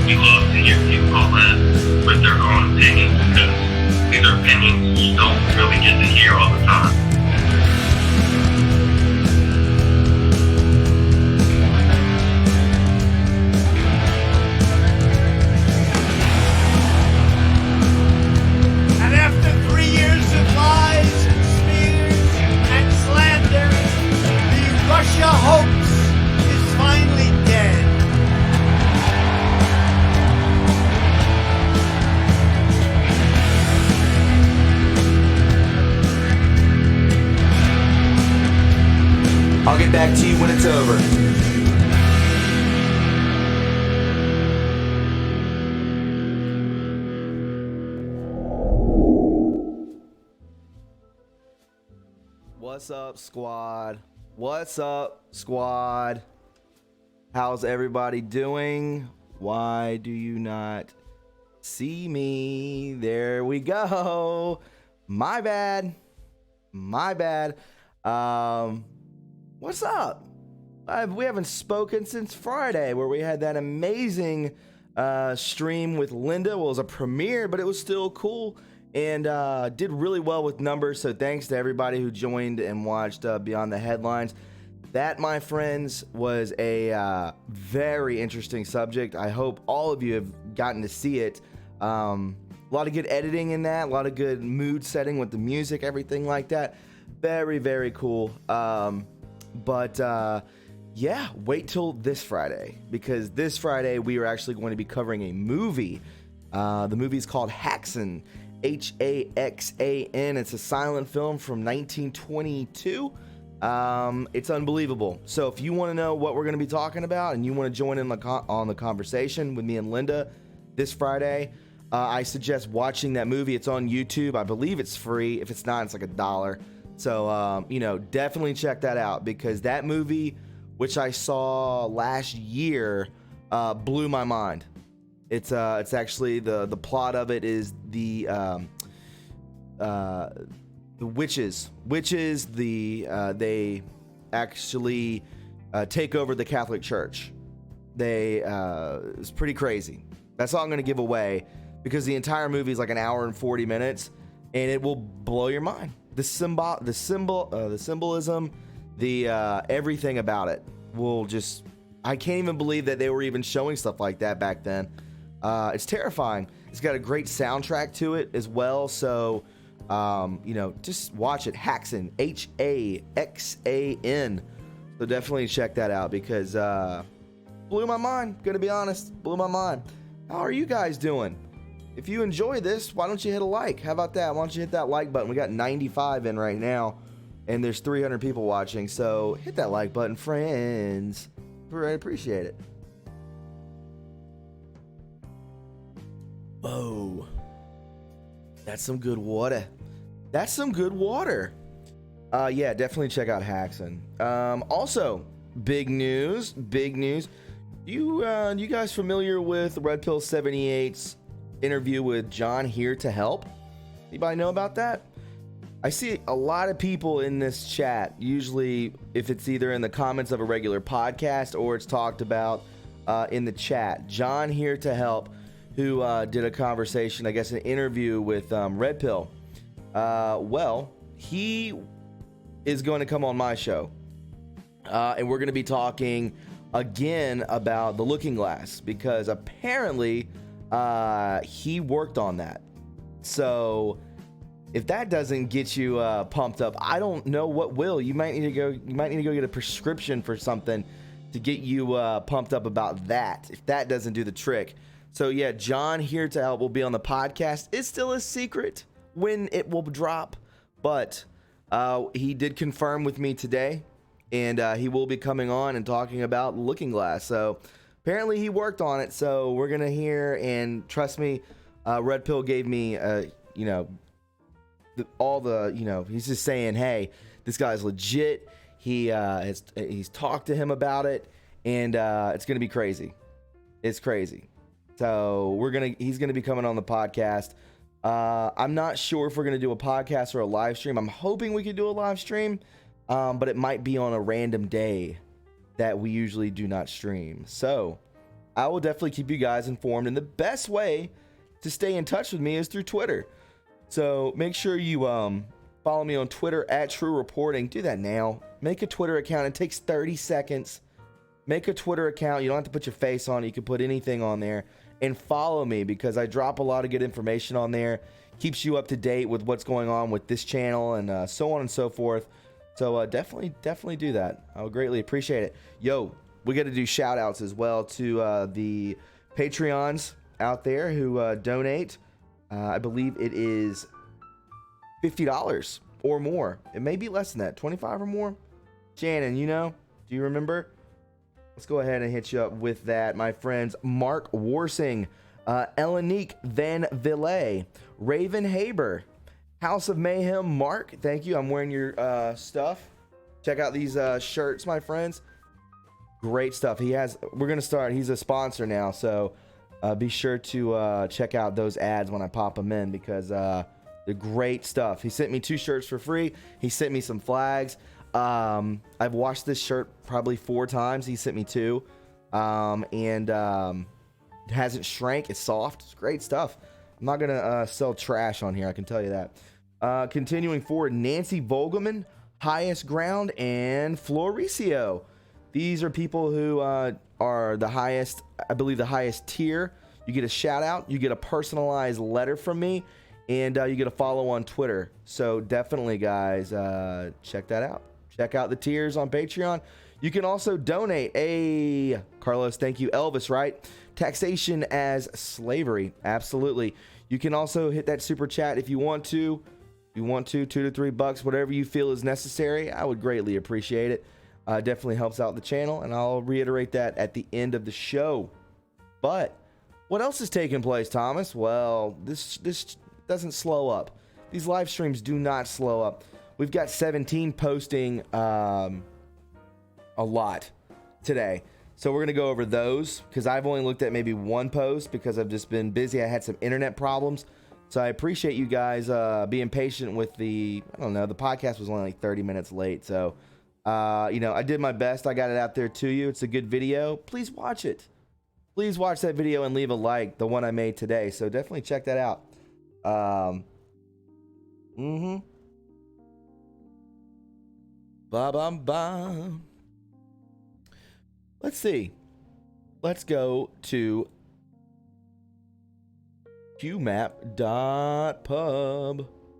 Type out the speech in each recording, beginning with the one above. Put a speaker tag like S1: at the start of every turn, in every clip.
S1: we love to hear people call in with their own opinions because these are opinions you don't really get to hear all the time.
S2: And after 3 years of lies and smears and slander, the Russia hoax is finally dead.
S3: I'll get back to you when it's over. What's up, squad? What's up, squad? How's everybody doing? Why do you not see me? There we go. My bad. What's up? We haven't spoken since Friday, where we had that amazing stream with Linda. Well, it was a premiere, but it was still cool and did really well with numbers. So thanks to everybody who joined and watched Beyond the Headlines. That, my friends, was a very interesting subject. I hope all of you have gotten to see it. A lot of good editing in that, a lot of good mood setting with the music, everything like that. Very, very cool. But yeah, wait till this Friday, because this Friday we are actually going to be covering a movie. The movie is called Haxan, Haxan. It's a silent film from 1922. It's unbelievable. So if you want to know what we're going to be talking about and you want to join in on the conversation with me and Linda this Friday, I suggest watching that movie. It's on YouTube. I believe it's free. If it's not, it's like $1. So, definitely check that out, because that movie, which I saw last year, blew my mind. It's actually the plot of it is the witches. They actually take over the Catholic Church. It's pretty crazy. That's all I'm going to give away, because the entire movie is like an hour and 40 minutes, and it will blow your mind. The symbolism, everything about it will just, I can't even believe that they were even showing stuff like that back then. It's terrifying. It's got a great soundtrack to it as well. So, just watch it. Haxan, Haxan. So definitely check that out, because, blew my mind. Gonna be honest, blew my mind. How are you guys doing? If you enjoy this, why don't you hit a like? How about that? Why don't you hit that like button? We got 95 in right now, and there's 300 people watching. So hit that like button, friends. I appreciate it. Whoa. That's some good water. Yeah, definitely check out Haxan. Also, big news. You guys familiar with Red Pill 78's interview with John Here to Help? Anybody know about that? I see a lot of people in this chat, usually if it's either in the comments of a regular podcast or it's talked about in the chat. John Here to Help, who did a conversation, I guess an interview with Red Pill. Well, he is going to come on my show, and we're going to be talking again about the Looking Glass, because apparently he worked on that. So if that doesn't get you pumped up, I don't know what will. You might need to go get a prescription for something to get you pumped up about that, if that doesn't do the trick. So yeah, John Here to Help will be on the podcast. It's still a secret when it will drop, but he did confirm with me today, and he will be coming on and talking about Looking Glass. So apparently he worked on it, so we're gonna hear, and trust me, Red Pill gave me he's just saying, hey, this guy's legit. He's talked to him about it, and it's gonna be crazy. It's crazy. So he's gonna be coming on the podcast. I'm not sure if we're gonna do a podcast or a live stream. I'm hoping we could do a live stream, but it might be on a random day that we usually do not stream. So I will definitely keep you guys informed. And the best way to stay in touch with me is through Twitter. So make sure you follow me on Twitter at TRUreporting. Do that now. Make a Twitter account. It takes 30 seconds. Make a Twitter account. You don't have to put your face on it. You can put anything on there. And follow me because I drop a lot of good information on there. Keeps you up to date with what's going on with this channel and so on and so forth. So definitely do that. I would greatly appreciate it. Yo, we got to do shout outs as well to the Patreons out there who donate. I believe it is $50 or more. It may be less than that, 25 or more. Shannon, you know, do you remember? Let's go ahead and hit you up with that, my friends. Mark Warsing, Elenique Van Ville, Raven Haber, House of Mayhem. Mark, thank you. I'm wearing your stuff. Check out these shirts, my friends. Great stuff. We're gonna start. He's a sponsor now, so be sure to check out those ads when I pop them in because they're great stuff. He sent me 2 shirts for free. He sent me some flags. I've washed this shirt probably 4 times. He sent me 2, and it hasn't shrank. It's soft. It's great stuff. I'm not gonna sell trash on here, I can tell you that. Continuing forward, Nancy Vogelman, Highest Ground, and Floricio. These are people who are the highest, I believe the highest tier. You get a shout out, you get a personalized letter from me, and you get a follow on Twitter. So definitely, guys, check that out. Check out the tiers on Patreon. You can also donate. Carlos, thank you. Elvis, right? Taxation as slavery. Absolutely. You can also hit that super chat if you want to. If you want to, $2 to $3, whatever you feel is necessary. I would greatly appreciate it. Definitely helps out the channel, and I'll reiterate that at the end of the show. But what else is taking place, Thomas? Well, this doesn't slow up. These live streams do not slow up. We've got 17 posting a lot today. So we're going to go over those because I've only looked at maybe 1 post because I've just been busy. I had some internet problems. So I appreciate you guys being patient with the podcast was only like 30 minutes late. So, I did my best. I got it out there to you. It's a good video. Please watch it. Please watch that video and leave a like, the one I made today. So definitely check that out. Ba-bum-bum. Let's see. Let's go to qmap.pub.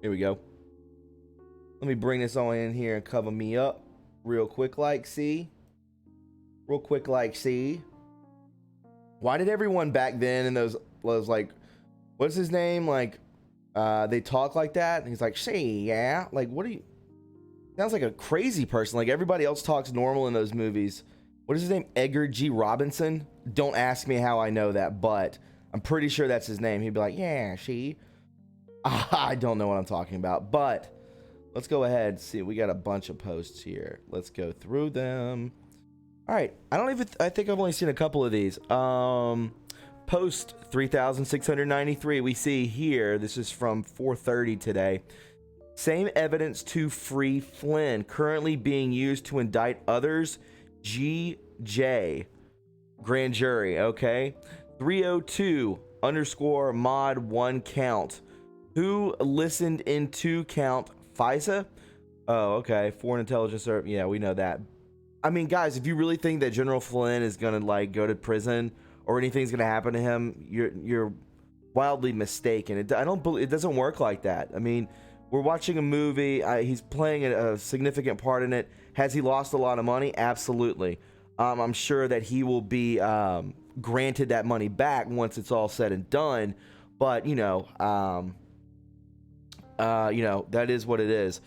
S3: Here we go. Let me bring this on in here and cover me up real quick like see. Why did everyone back then in those like, what's his name? Like, they talk like that. And he's like, see, yeah. Like, what are you? Sounds like a crazy person. Like everybody else talks normal in those movies. What is his name? Edgar G. Robinson? Don't ask me how I know that, but I'm pretty sure that's his name. He'd be like, yeah, she. I don't know what I'm talking about, but let's go ahead and see. We got a bunch of posts here. Let's go through them. All right. I think I've only seen a couple of these. Post 3,693. We see here, this is from 4:30 today. Same evidence to free Flynn, currently being used to indict others. GJ. Grand jury, okay. 302_mod1 count. Who listened in 2 count? FISA? Oh, okay. Foreign intelligence service. Yeah, we know that. I mean, guys, if you really think that General Flynn is gonna like go to prison or anything's gonna happen to him, you're wildly mistaken. It doesn't work like that. I mean, we're watching a movie. He's playing a significant part in it. Has he lost a lot of money? Absolutely. I'm sure that he will be granted that money back once it's all said and done. But that is what it is.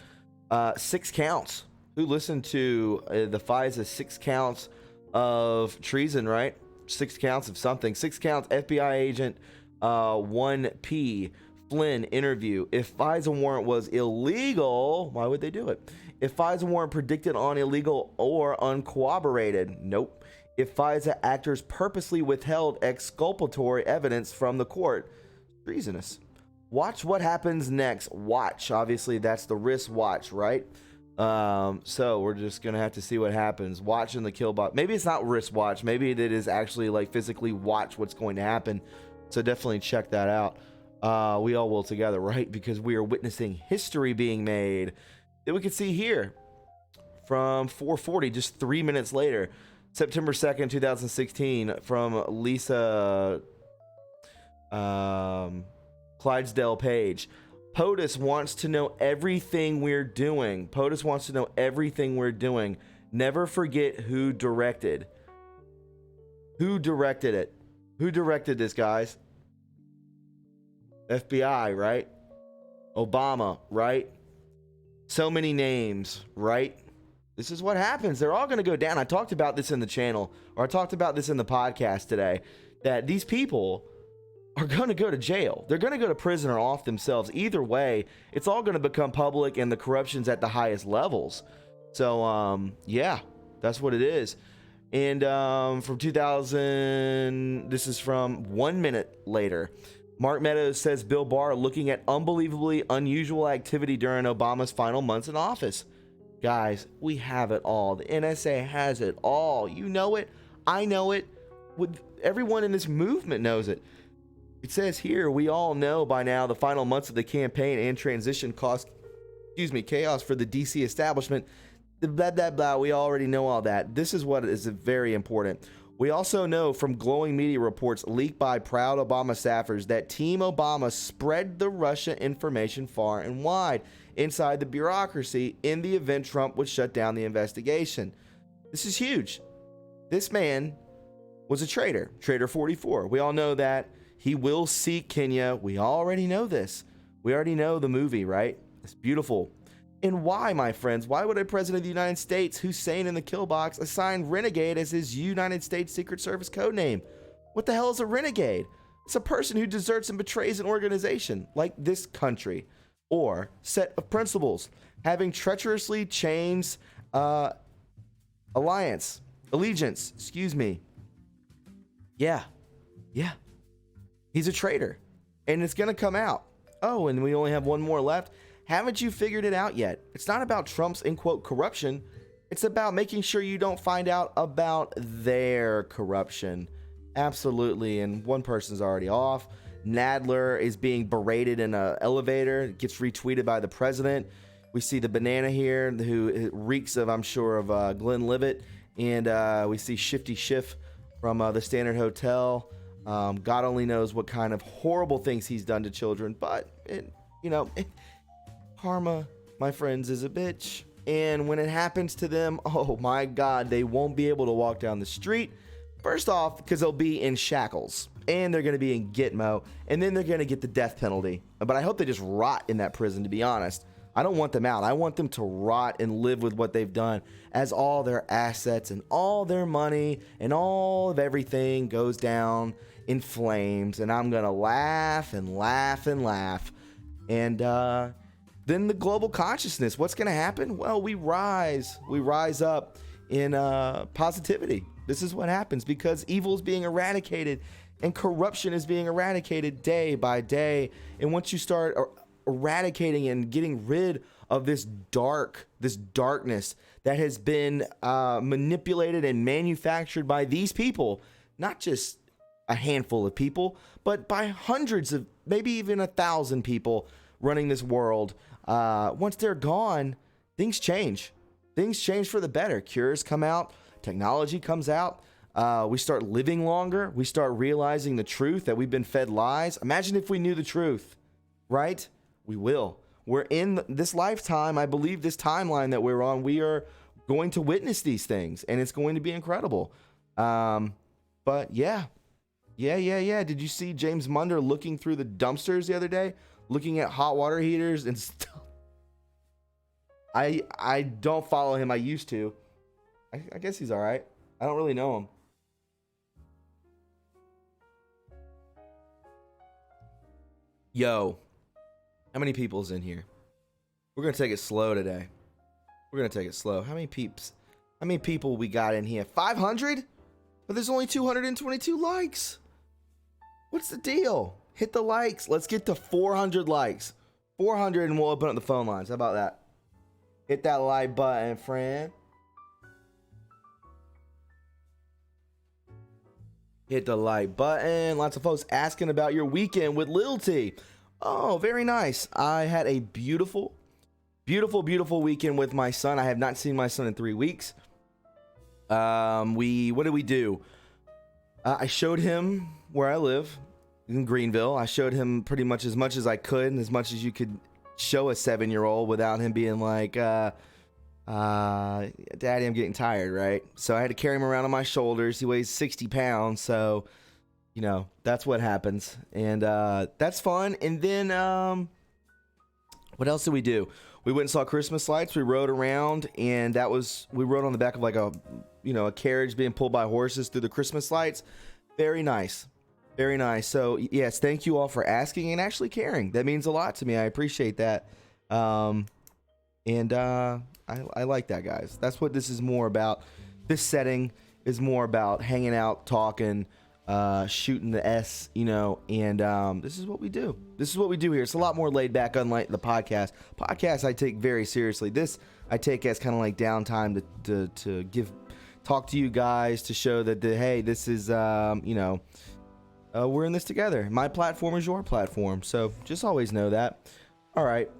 S3: 6 counts. Who listened to the FISA 6 counts of treason? Right, 6 counts of something. 6 counts. FBI agent 1P. Flynn interview. If FISA warrant was illegal, why would they do it? If FISA warrant predicted on illegal or uncorroborated, nope. If FISA actors purposely withheld exculpatory evidence from the court, treasonous. Watch what happens next. Watch, obviously that's the wristwatch, right? So we're just gonna have to see what happens. Watching the kill bot. Maybe it's not wristwatch. Maybe it is actually like physically watch what's going to happen. So definitely check that out. We all will together, right? Because we are witnessing history being made. That we can see here from 4:40, just 3 minutes later, September 2nd, 2016, from Lisa Clydesdale Page. POTUS wants to know everything we're doing. POTUS wants to know everything we're doing. Never forget who directed. Who directed it? Who directed this, guys? FBI, right? Obama, right? So many names, right? This is what happens. They're all going to go down. I talked about this in the channel, or I talked about this in the podcast today, that these people are going to go to jail. They're going to go to prison or off themselves. Either way, it's all going to become public, and the corruption's at the highest levels. So, yeah, that's what it is. And from 2000, this is from 1 minute later. Mark Meadows says Bill Barr looking at unbelievably unusual activity during Obama's final months in office. Guys, we have it all. The NSA has it all. You know it. I know it. Everyone in this movement knows it. It says here, we all know by now the final months of the campaign and transition caused, chaos for the DC establishment. Blah, blah, blah. We already know all that. This is what is very important. We also know from glowing media reports leaked by proud Obama staffers that Team Obama spread the Russia information far and wide inside the bureaucracy in the event Trump would shut down the investigation. This is huge. This man was a traitor, Traitor 44. We all know that. He will seek Kenya. We already know this. We already know the movie, right? It's beautiful. And why, my friends? Why would a president of the United States, Hussein in the kill box, assign renegade as his United States Secret Service code name? What the hell is a renegade? It's a person who deserts and betrays an organization like this country or set of principles, having treacherously changed allegiance. Yeah. He's a traitor, and it's going to come out. Oh, and we only have one more left. Haven't you figured it out yet? It's not about Trump's, in quote, corruption. It's about making sure you don't find out about their corruption. Absolutely. And one person's already off. Nadler is being berated in an elevator. It gets retweeted by the president. We see the banana here, who reeks of, I'm sure, of Glenn Livett. And we see Shifty Schiff from the Standard Hotel. God only knows what kind of horrible things he's done to children. But, karma, my friends, is a bitch. And when it happens to them, oh my God, they won't be able to walk down the street. First off, because they'll be in shackles. And they're going to be in Gitmo. And then they're going to get the death penalty. But I hope they just rot in that prison, to be honest. I don't want them out. I want them to rot and live with what they've done, as all their assets and all their money and all of everything goes down in flames. And I'm going to laugh and laugh and laugh. And then the global consciousness, what's going to happen? Well, we rise up in positivity. This is what happens because evil is being eradicated and corruption is being eradicated day by day. And once you start eradicating and getting rid of this darkness that has been manipulated and manufactured by these people, not just a handful of people, but by hundreds of, maybe even 1,000 people running this world. Once they're gone, things change. Things change for the better. Cures come out. Technology comes out. We start living longer. We start realizing the truth, that we've been fed lies. Imagine if we knew the truth, right? We will. We're in this lifetime. I believe this timeline that we're on, we are going to witness these things, and it's going to be incredible. But yeah. Did you see James Munder looking through the dumpsters the other day, looking at hot water heaters and stuff? I don't follow him. I used to. I guess he's all right. I don't really know him. Yo, how many people's in here? We're gonna take it slow today. We're gonna take it slow. How many people we got in here? 500? But there's only 222 likes. What's the deal? Hit the likes. Let's get to 400 likes. 400 and we'll open up the phone lines. How about that? Hit that like button, friend. Hit the like button. Lots of folks asking about your weekend with Lil T. Oh, very nice. I had a beautiful weekend with my son. I have not seen my son in 3 weeks. What did we do? I showed him where I live in Greenville. I showed him pretty much as I could, and as much as you could show a 7-year-old without him being like, Daddy, I'm getting tired, right? So I had to carry him around on my shoulders. He weighs 60 pounds, so, you know, that's what happens. And that's fun. And then, what else did we do? We went and saw Christmas lights. We rode around, and we rode on the back of like a carriage being pulled by horses through the Christmas lights. Very nice. Very nice. So, yes, thank you all for asking and actually caring. That means a lot to me. I appreciate that. I like that, guys. That's what this is more about. This setting is more about hanging out, talking, shooting the S, and this is what we do. This is what we do here. It's a lot more laid back, unlike the podcast. Podcast I take very seriously. This I take as kind of like downtime to talk to you guys, to show that hey, this is we're in this together. My platform is your platform, so just always know that. All right.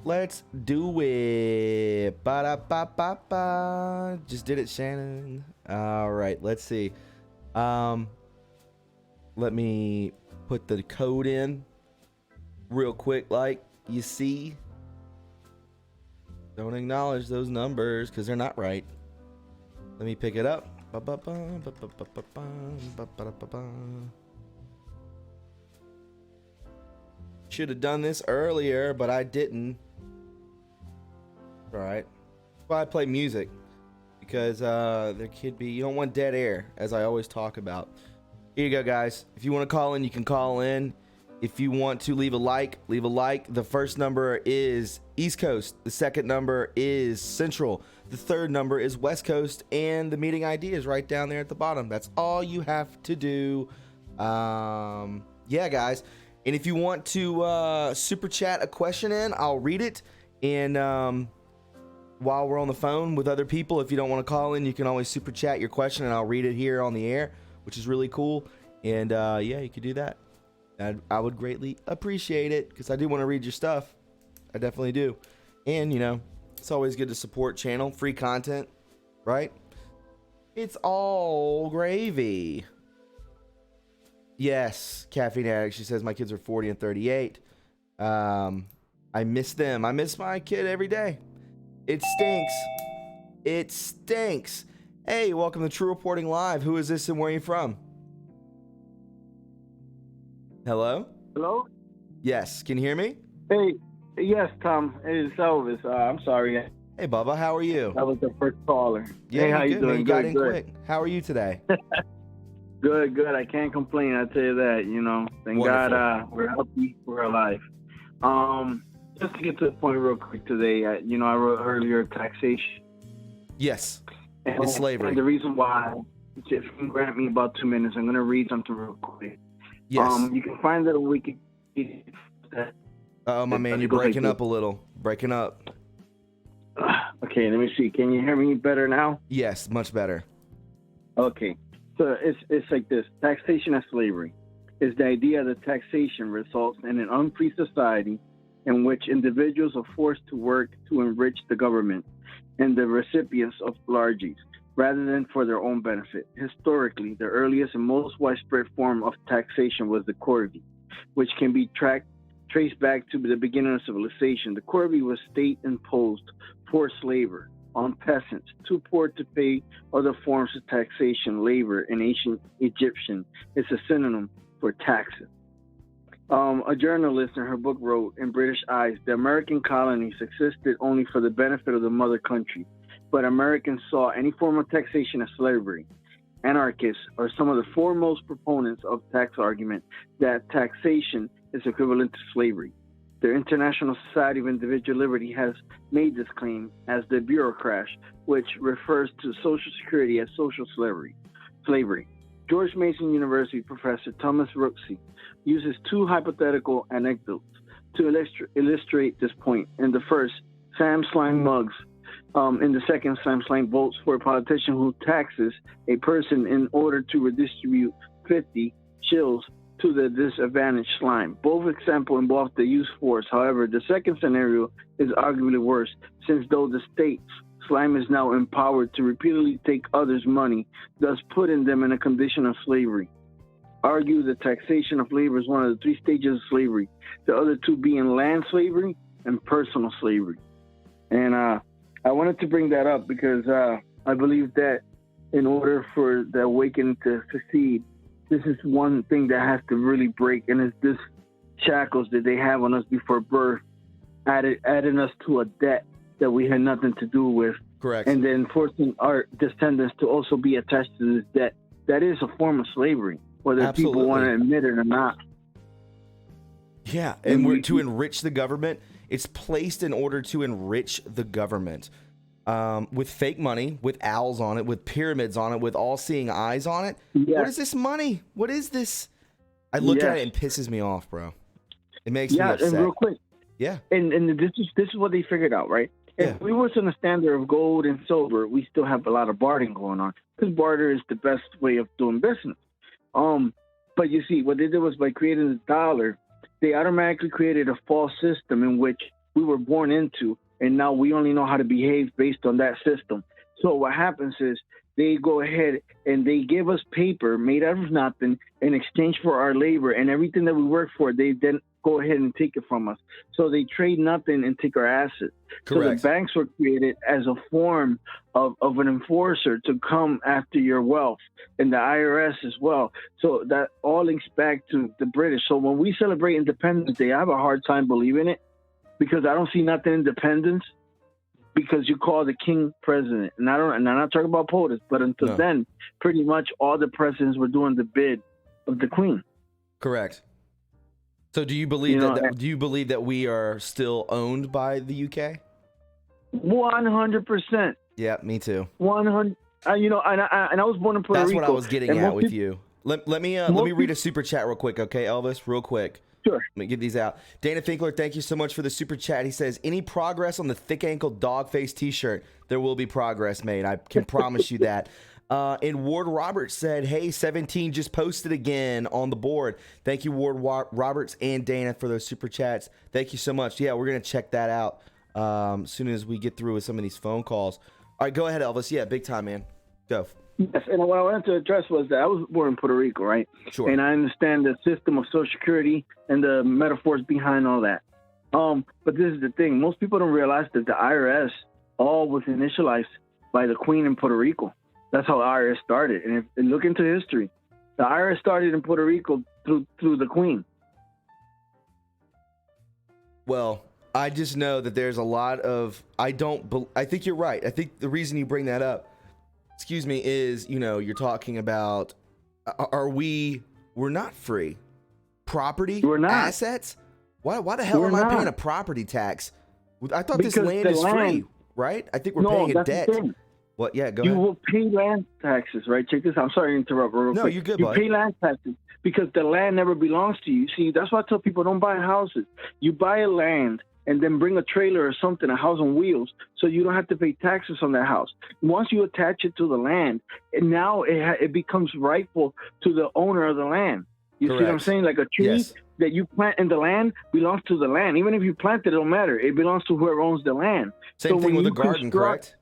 S3: Let's do it. Ba-da-ba-ba-ba. Just did it, Shannon. All right, let's see. Let me put the code in real quick, like you see. Don't acknowledge those numbers because they're not right. Let me pick it up. Should have done this earlier, but I didn't. All right. That's why I play music, because there could be, you don't want dead air, as I always talk about. Here you go, guys. If you want to call in, you can call in. If you want to leave a like, leave a like. The first number is East Coast. The second number is Central. The third number is West Coast. And the meeting ID is right down there at the bottom. That's all you have to do. Yeah, guys. And if you want to super chat a question in, I'll read it. And while we're on the phone with other people, if you don't want to call in, you can always super chat your question and I'll read it here on the air, which is really cool. And yeah, you could do that. I would greatly appreciate it, because I do want to read your stuff. I definitely do. And, it's always good to support channel, free content, right? It's all gravy. Yes, Caffeine Addict. She says, my kids are 40 and 38. I miss them. I miss my kid every day. It stinks. It stinks. Hey, welcome to True Reporting Live. Who is this and where are you from? Hello?
S4: Hello?
S3: Yes. Can you hear me?
S4: Hey, yes, Tom. It's Elvis. I'm sorry.
S3: Hey, Bubba. How are you?
S4: I was the first caller.
S3: Yeah,
S4: hey, how you
S3: good,
S4: doing?
S3: Man. You got in quick. How are you today?
S4: Good. I can't complain. I tell you that. Thank
S3: Wonderful.
S4: God we're healthy. We're alive. Just to get to the point real quick today, I wrote earlier taxation.
S3: Yes. And slavery.
S4: And the reason why, if you can grant me about 2 minutes, I'm going to read something real quick.
S3: Yes.
S4: You can find it on Wikipedia.
S3: Oh, my man, you're breaking up a little. Breaking up.
S4: Okay, let me see. Can you hear me better now?
S3: Yes, much better.
S4: Okay. So it's like this. Taxation and slavery is the idea that taxation results in an unfree society in which individuals are forced to work to enrich the government and the recipients of largesse, rather than for their own benefit. Historically, the earliest and most widespread form of taxation was the corvée, which can be traced back to the beginning of civilization. The corvée was state-imposed forced labor on peasants too poor to pay other forms of taxation. Labor in ancient Egyptian is a synonym for taxes. A journalist in her book wrote, in British Eyes, the American colonies existed only for the benefit of the mother country, but Americans saw any form of taxation as slavery. Anarchists are some of the foremost proponents of tax argument that taxation is equivalent to slavery. The International Society of Individual Liberty has made this claim as the bureaucrat, which refers to Social Security as social slavery. George Mason University professor Thomas Rooksey uses two hypothetical anecdotes to illustrate this point. In the first, Sam Slime Muggs in the second slime votes for a politician who taxes a person in order to redistribute 50 shills to the disadvantaged slime. Both examples involve the use force. However, the second scenario is arguably worse, since though the state's slime is now empowered to repeatedly take others' money, thus putting them in a condition of slavery. Argue that taxation of labor is one of the three stages of slavery, the other two being land slavery and personal slavery. And I wanted to bring that up because I believe that in order for the awakening to succeed, this is one thing that has to really break, and it's this shackles that they have on us before birth, adding us to a debt that we had nothing to do with.
S3: Correct.
S4: And then forcing our descendants to also be attached to this debt. That is a form of slavery, whether
S3: Absolutely.
S4: people want to admit it or not.
S3: Yeah, and we're to enrich the government. It's placed in order to enrich the government with fake money, with owls on it, with pyramids on it, with all-seeing eyes on it.
S4: Yes.
S3: What is this money? What is this? I look at it and it pisses me off, bro. It makes me upset.
S4: And real quick.
S3: Yeah.
S4: And this is what they figured out, right? If we were on a standard of gold and silver, we still have a lot of bartering going on because barter is the best way of doing business. But you see, what they did was by creating the dollar, they automatically created a false system in which we were born into, and now we only know how to behave based on that system. So what happens is they go ahead and they give us paper made out of nothing in exchange for our labor, and everything that we work for, they then go ahead and take it from us. So they trade nothing and take our assets.
S3: Correct.
S4: So the banks were created as a form of an enforcer to come after your wealth, and the IRS as well. So that all links back to the British. So when we celebrate Independence Day, I have a hard time believing it because I don't see nothing independence because you call the king president. And I'm not talking about POTUS, but until then, pretty much all the presidents were doing the bid of the queen.
S3: Correct. So do you believe do you believe that we are still owned by the UK?
S4: 100%.
S3: Yeah, me too.
S4: 100. And I was born in Puerto Rico.
S3: That's what I was getting at with you. Let me read a super chat real quick, okay, Elvis? Real quick.
S4: Sure.
S3: Let me get these out. Dana Finkler, thank you so much for the super chat. He says, any progress on the thick ankle dog face t-shirt? There will be progress made. I can promise you that. And Ward Roberts said, hey, 17 just posted again on the board. Thank you, Ward Roberts and Dana, for those super chats. Thank you so much. Yeah, we're going to check that out as soon as we get through with some of these phone calls. All right, go ahead, Elvis. Yeah, big time, man. Go.
S4: Yes, and what I wanted to address was that I was born in Puerto Rico, right?
S3: Sure.
S4: And I understand the system of Social Security and the metaphors behind all that. But this is the thing. Most people don't realize that the IRS all was initialized by the Queen in Puerto Rico. That's how IRS started. And if look into history, the IRS started in Puerto Rico through the Queen.
S3: Well, I just know that there's a lot of I think you're right. I think the reason you bring that up, is, you're talking about we're not free. Property,
S4: we're not.
S3: Assets? Why the hell am I paying a property tax? I thought this land is free, right? I think we're paying a debt. What? Yeah, go ahead.
S4: You will pay land taxes, right? Check this out. I'm sorry to interrupt real quick.
S3: No, you're good,
S4: You
S3: buddy.
S4: pay land taxes because the land never belongs to you. See, that's why I tell people don't buy houses. You buy a land and then bring a trailer or something, a house on wheels, so you don't have to pay taxes on that house. Once you attach it to the land, and now it becomes rightful to the owner of the land. You see what I'm saying? Like a tree that you plant in the land belongs to the land. Even if you plant it, it don't matter. It belongs to whoever owns the land.
S3: Same thing with a garden, correct?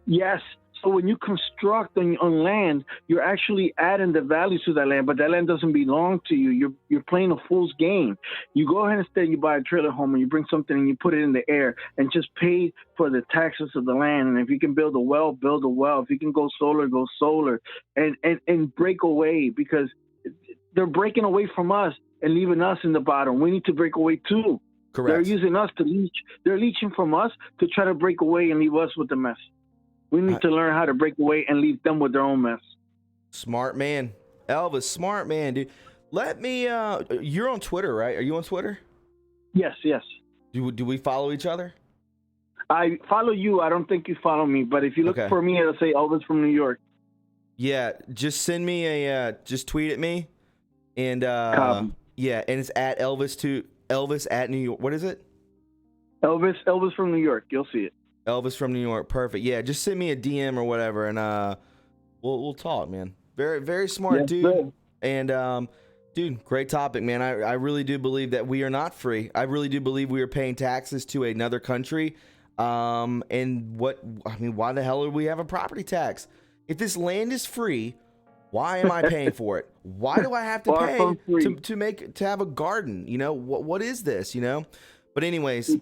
S4: Yes. So when you construct on land, you're actually adding the value to that land, but that land doesn't belong to you. You're playing a fool's game. You go ahead instead, you buy a trailer home and you bring something and you put it in the air and just pay for the taxes of the land. And if you can build a well, build a well. If you can go solar, and break away, because they're breaking away from us and leaving us in the bottom. We need to break away too.
S3: Correct.
S4: They're using us to leech. They're leeching from us to try to break away and leave us with the mess. We need to learn how to break away and leave them with their own mess.
S3: Smart man. Elvis, smart man, dude. Let me, you're on Twitter, right? Are you on Twitter?
S4: Yes.
S3: Do we follow each other?
S4: I follow you. I don't think you follow me. But if you look for me, it'll say Elvis from New York.
S3: Yeah, just send me just tweet at me. And, and it's at Elvis at New York. What is it?
S4: Elvis from New York. You'll see it.
S3: Elvis from New York. Perfect. Yeah, just send me a DM or whatever, and we'll talk, man. Very very smart dude.
S4: sir.
S3: And dude, great topic, man. I really do believe that we are not free. I really do believe we are paying taxes to another country. And why the hell do we have a property tax? If this land is free, why am I paying for it? Why do I have to
S4: Far
S3: pay
S4: from free.
S3: to have a garden? You know, what is this, you know? But anyways,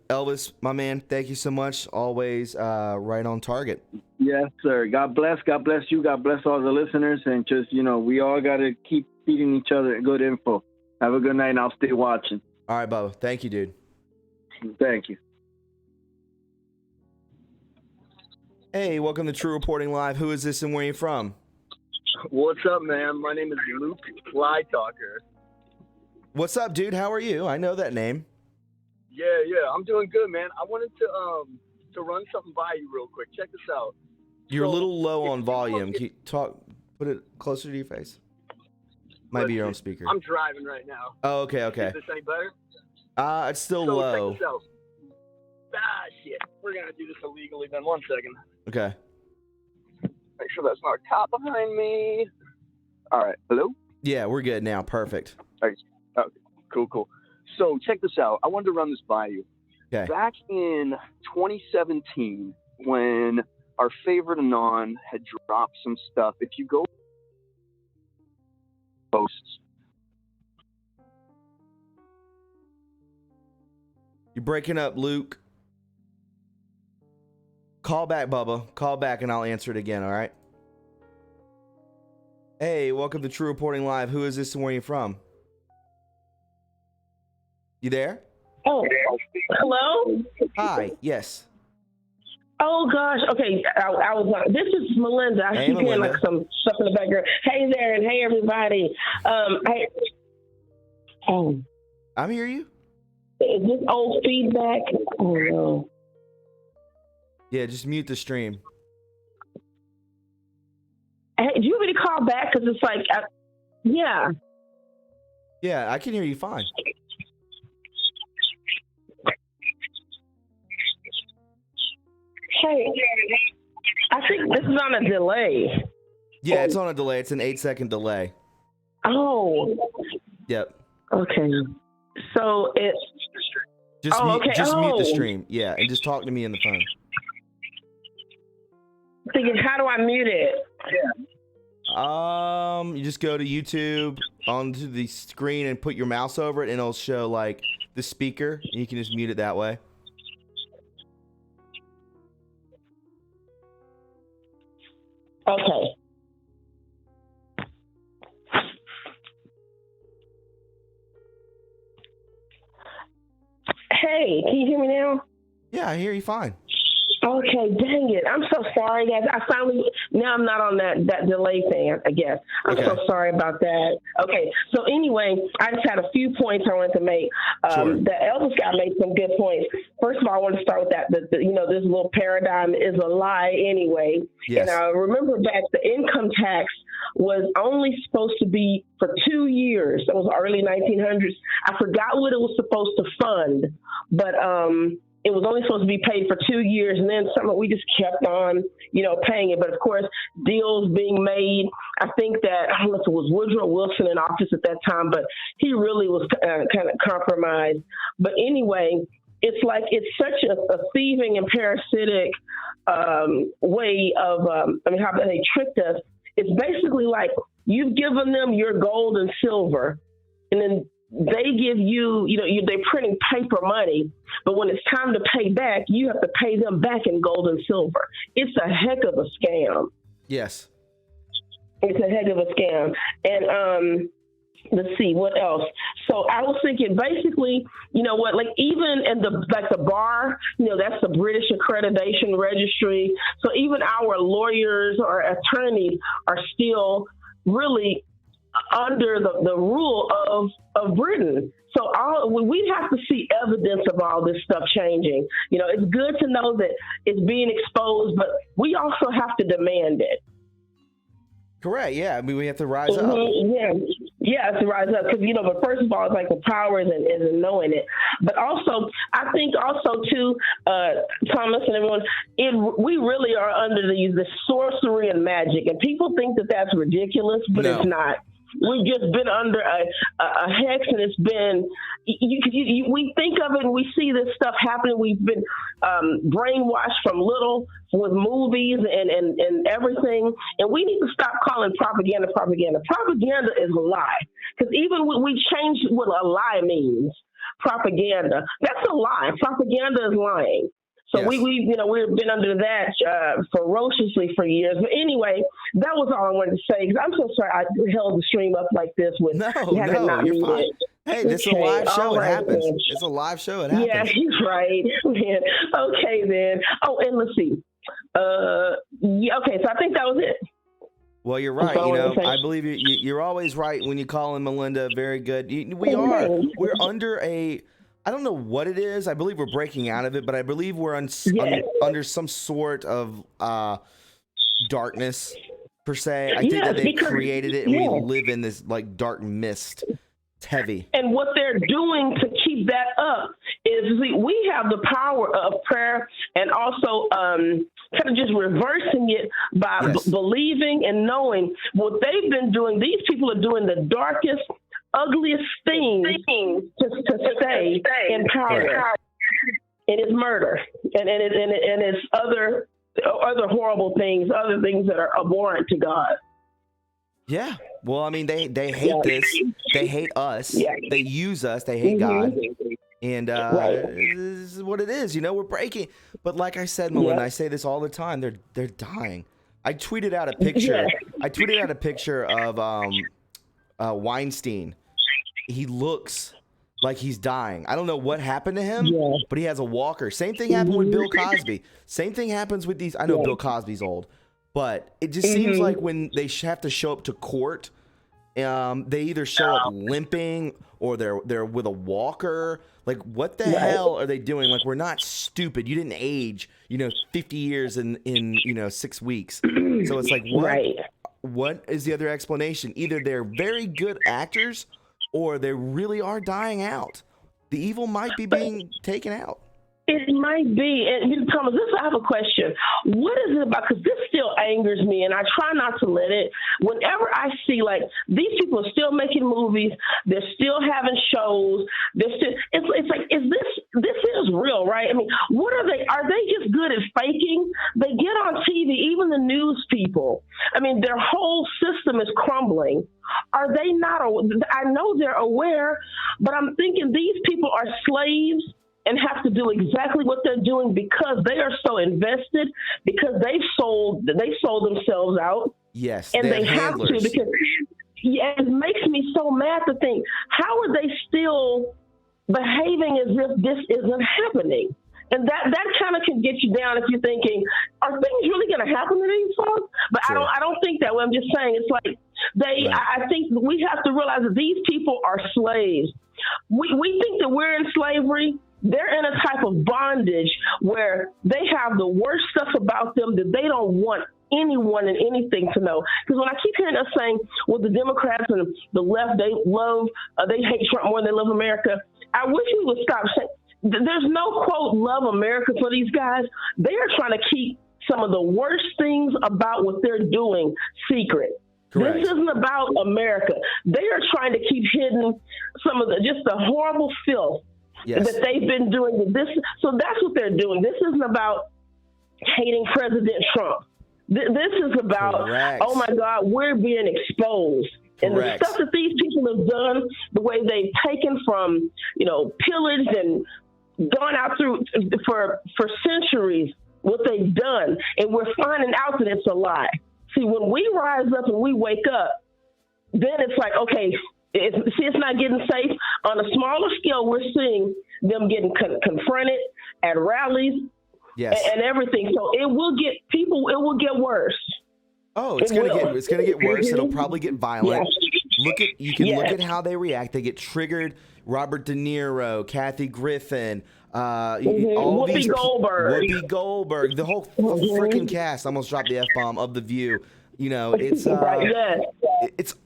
S3: Elvis, my man, thank you so much. Always right on target.
S4: Yes, sir. God bless you. God bless all the listeners. And just, we all got to keep feeding each other good info. Have a good night, and I'll stay watching.
S3: All right, Bubba. Thank you, dude.
S4: Thank you.
S3: Hey, welcome to True Reporting Live. Who is this and where are you from?
S5: What's up, man? My name is Luke Fly Talker.
S3: What's up, dude? How are you? I know that name.
S5: Yeah, I'm doing good, man. I wanted to run something by you real quick. Check this out.
S3: You're a
S5: So,
S3: little low
S5: if
S3: on
S5: you
S3: volume.
S5: look
S3: Can you talk? Put it closer to your face. Might be your own speaker.
S5: I'm driving right now.
S3: Oh, okay.
S5: Is this any better?
S3: It's still
S5: So
S3: low.
S5: check this out. Shit. We're gonna do this illegally then. 1 second.
S3: Okay.
S5: Make sure that's not a cop behind me. All right. Hello?
S3: Yeah, we're good now. Perfect.
S5: Cool. So check this out. I wanted to run this by you.
S3: Okay.
S5: Back in 2017, when our favorite Anon had dropped some stuff, if you go posts,
S3: You're breaking up, Luke. Call back, Bubba. Call back and I'll answer it again, all right? Hey, welcome to True Reporting Live. Who is this and where are you from? You there?
S6: Oh, hello?
S3: Hi. Yes.
S6: Oh, gosh. Okay. I was on. This is Melinda. I
S3: Hey,
S6: keep hearing
S3: Melinda.
S6: like some stuff in the background. Hey there, and hey, everybody.
S3: I'm hear you.
S6: Is this old feedback? Oh, no.
S3: Yeah, just mute the stream.
S6: Hey, do you want me to call back? Because it's like, yeah.
S3: Yeah, I can hear you fine.
S6: Hey, I think this is on a delay.
S3: Yeah, it's on a delay. It's an 8-second delay.
S6: Oh,
S3: Yep.
S6: okay. So it's,
S3: Just
S6: Oh,
S3: mute,
S6: okay.
S3: just mute the
S6: Oh.
S3: stream. Yeah, and just talk to me in the phone.
S6: thinking, how do I mute it?
S3: You just go to YouTube onto the screen and put your mouse over it, and it'll show like the speaker, and you can just mute it that way.
S6: Okay. Hey, can you hear me now?
S3: Yeah, I hear you fine.
S6: Okay, dang it. I'm so sorry, guys. Now I'm not on that delay thing, I guess. I'm so sorry about that. Okay, so anyway, I just had a few points I wanted to make.
S3: Sure.
S6: The Elvis guy made some good points. First of all, I want to start with that. This little paradigm is a lie anyway.
S3: Yes.
S6: And I remember back, the income tax was only supposed to be for 2 years. That was early 1900s. I forgot what it was supposed to fund, but it was only supposed to be paid for 2 years, and then we just kept on, paying it. But of course, deals being made. I think that, I don't know if it was Woodrow Wilson in office at that time, but he really was kind of compromised. But anyway, it's like it's such a thieving and parasitic way of, how they tricked us. It's basically like you've given them your gold and silver, and then they give you, they're printing paper money, but when it's time to pay back, you have to pay them back in gold and silver. It's a heck of a scam.
S3: Yes.
S6: It's a heck of a scam. And let's see, what else? So I was thinking, basically, like even in the bar, that's the British Accreditation Registry. So even our lawyers or attorneys are still really under the rule of Britain. So we have to see evidence of all this stuff changing. It's good to know that it's being exposed, but we also have to demand it.
S3: Correct. Yeah. I mean, we have to rise up.
S6: Yeah. Yeah, to rise up, because But first of all, it's like the power is in knowing it. But also, I think also too, Thomas and everyone, we really are under the sorcery and magic, and people think that that's ridiculous, but
S3: No.
S6: it's not. We've just been under a hex, and it's been. We think of it, and we see this stuff happening. We've been brainwashed from little with movies and everything, and we need to stop calling propaganda propaganda. Propaganda is a lie, because even we changed what a lie means. Propaganda, that's a lie. Propaganda is lying. So
S3: Yes.
S6: we've been under that ferociously for years. But anyway, that was all I wanted to say. Because I'm so sorry I held the stream up like this with having not
S3: you're
S6: muted
S3: fine.
S6: it.
S3: Hey, this is a live show.
S6: All
S3: It
S6: right,
S3: happens.
S6: then.
S3: It's a live show. It happens.
S6: Yeah, he's right. Man. Okay, then. Oh, and let's see. Okay, so I think that was it.
S3: Well, you're right. I believe you're always right when you call in, Melinda. Very good. We're under a. I don't know what it is. I believe we're breaking out of it, but I believe we're under some sort of darkness, per se. I think that they created it, and we live in this like dark mist. It's heavy.
S6: And what they're doing to keep that up is we have the power of prayer, and also kind of just reversing it by believing and knowing what they've been doing. These people are doing the darkest, ugliest thing to stay in power. It is murder, and it's other horrible things, other things that are abhorrent to God.
S3: Yeah. Well, I mean, they hate this. They hate us. Yeah. They use us. They hate God. And this is what it is. We're breaking. But like I said, Melinda, I say this all the time. They're dying. I tweeted out a picture. I tweeted out a picture of Weinstein. He looks like he's dying. I don't know what happened to him, but he has a walker. Same thing happened with Bill Cosby. Same thing happens with these. I know Bill Cosby's old, but it just seems like when they have to show up to court, they either show up limping or they're with a walker. Like, what the hell are they doing? Like, we're not stupid. You didn't age, 50 years in 6 weeks. So it's like, what is the other explanation? Either they're very good actors or they really are dying out. The evil might be being taken out.
S6: It might be. And Thomas, I have a question. What is it about? Because this still angers me, and I try not to let it. Whenever I see, like, these people are still making movies, they're still having shows, it's like, this is real, right? I mean, what are they? Are they just good at faking? They get on TV, even the news people. I mean, their whole system is crumbling. Are they not? I know they're aware, but I'm thinking these people are slaves and have to do exactly what they're doing because they are so invested, because they sold themselves out.
S3: Yes,
S6: and they have to, because it makes me so mad to think, how are they still behaving as if this isn't happening? And that kind of can get you down if you're thinking, are things really going to happen to these folks? But sure. I don't think that way. I'm just saying, it's like I think we have to realize that these people are slaves. We think that we're in slavery. They're in a type of bondage where they have the worst stuff about them that they don't want anyone and anything to know. Because when I keep hearing us saying, well, the Democrats and the left, they hate Trump more than they love America, I wish we would stop saying, there's no, quote, love America for these guys. They are trying to keep some of the worst things about what they're doing secret. Correct. This isn't about America. They are trying to keep hidden some of just the horrible filth that they've been doing. So that's what they're doing. This isn't about hating President Trump. This is about, oh my God, we're being exposed. And the stuff that these people have done, the way they've taken from, pillaged and gone out through for centuries, what they've done, and we're finding out that it's a lie. See, when we rise up and we wake up, then it's like, okay, it's not getting safe. On a smaller scale, we're seeing them getting confronted at rallies and everything. So it will get worse.
S3: Oh, it's gonna get worse. It'll probably get violent. You can look at how they react. They get triggered. Robert De Niro, Kathy Griffin,
S6: Whoopi
S3: Goldberg, the whole freaking cast. I almost dropped the F-bomb of The View. It's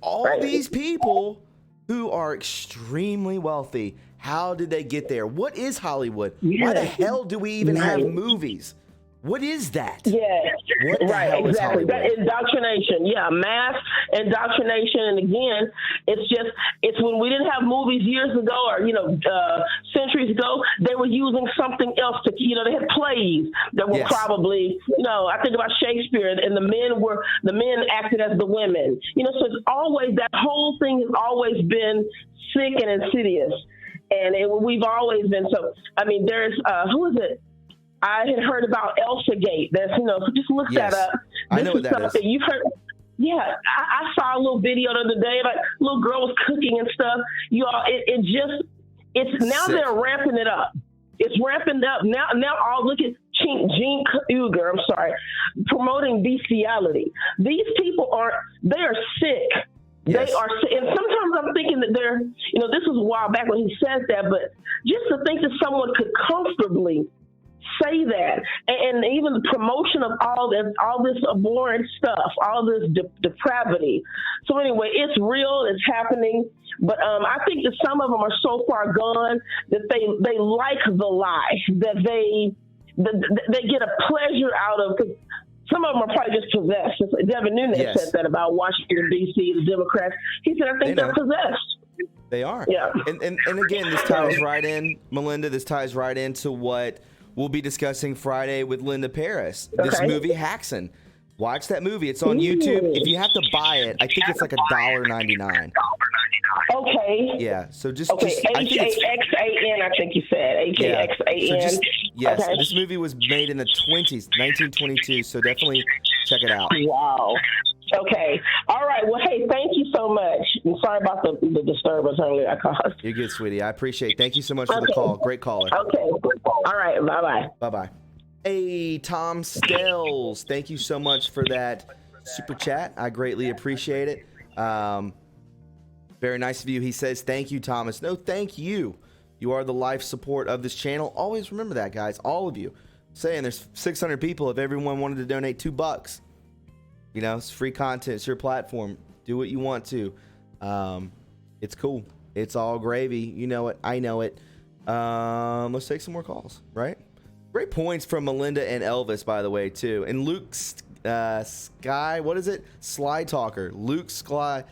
S3: all these people who are extremely wealthy. How did they get there? What is Hollywood? Why the hell do we even have movies? What is that?
S6: Yeah,
S3: What the hell is
S6: exactly.
S3: Hollywood?
S6: That indoctrination. Yeah, mass indoctrination. And again, it's when we didn't have movies years ago or, centuries ago, they were using something else to, they had plays that were probably, I think about Shakespeare and the men acted as the women. So it's always, that whole thing has always been sick and insidious. And we've always been, so, I mean, there's, who is it? I had heard about Elsa Gate. There's, so just look that up.
S3: I know what that is.
S6: That you've heard. Yeah, I saw a little video the other day, like little girl was cooking and stuff. It's now
S3: sick.
S6: They're ramping it up. It's ramping up now. All look at Gene Kruger. I'm sorry, promoting bestiality. These people they are sick.
S3: Yes.
S6: They are, and sometimes I'm thinking that they're, this was a while back when he says that, but just to think that someone could comfortably say that, and even the promotion of all this abhorrent stuff, all this depravity. So anyway, it's real, it's happening, but I think that some of them are so far gone that they like the lie, that they get a pleasure out of. Cause some of them are probably just possessed. Devin Nunes said that about Washington, D.C., the Democrats. He said, I think they're possessed.
S3: They are.
S6: Yeah.
S3: And again, this ties right in, Melinda, this ties right into what we'll be discussing Friday with Linda Paris. This movie, Haxan. Watch that movie. It's on YouTube. If you have to buy it, I think it's like $1.99.
S6: Okay.
S3: Yeah. So just
S6: H-A-X-A-N, I think you said. H-A-X-A-N.
S3: Yes. Okay. This movie was made in the 20s, 1922. So definitely check it out.
S6: Wow. Okay. All right. Well, hey, thank you so much. I'm sorry about the disturbance earlier I caused.
S3: You're good, sweetie. I appreciate it. Thank you so much for the call. Great caller.
S6: Okay. All right. Bye-bye.
S3: Bye-bye. Hey, Tom Stells. Thank you so much for that super chat. I greatly appreciate it. Very nice of you. He says, thank you, Thomas. No, thank you. You are the life support of this channel. Always remember that, guys. All of you. I'm saying there's 600 people. If everyone wanted to donate $2, it's free content. It's your platform. Do what you want to. It's cool. It's all gravy. You know it. I know it. Let's take some more calls, right? Great points from Melinda and Elvis, by the way, too. And Luke Sky, what is it? Sly Talker. Luke Sly.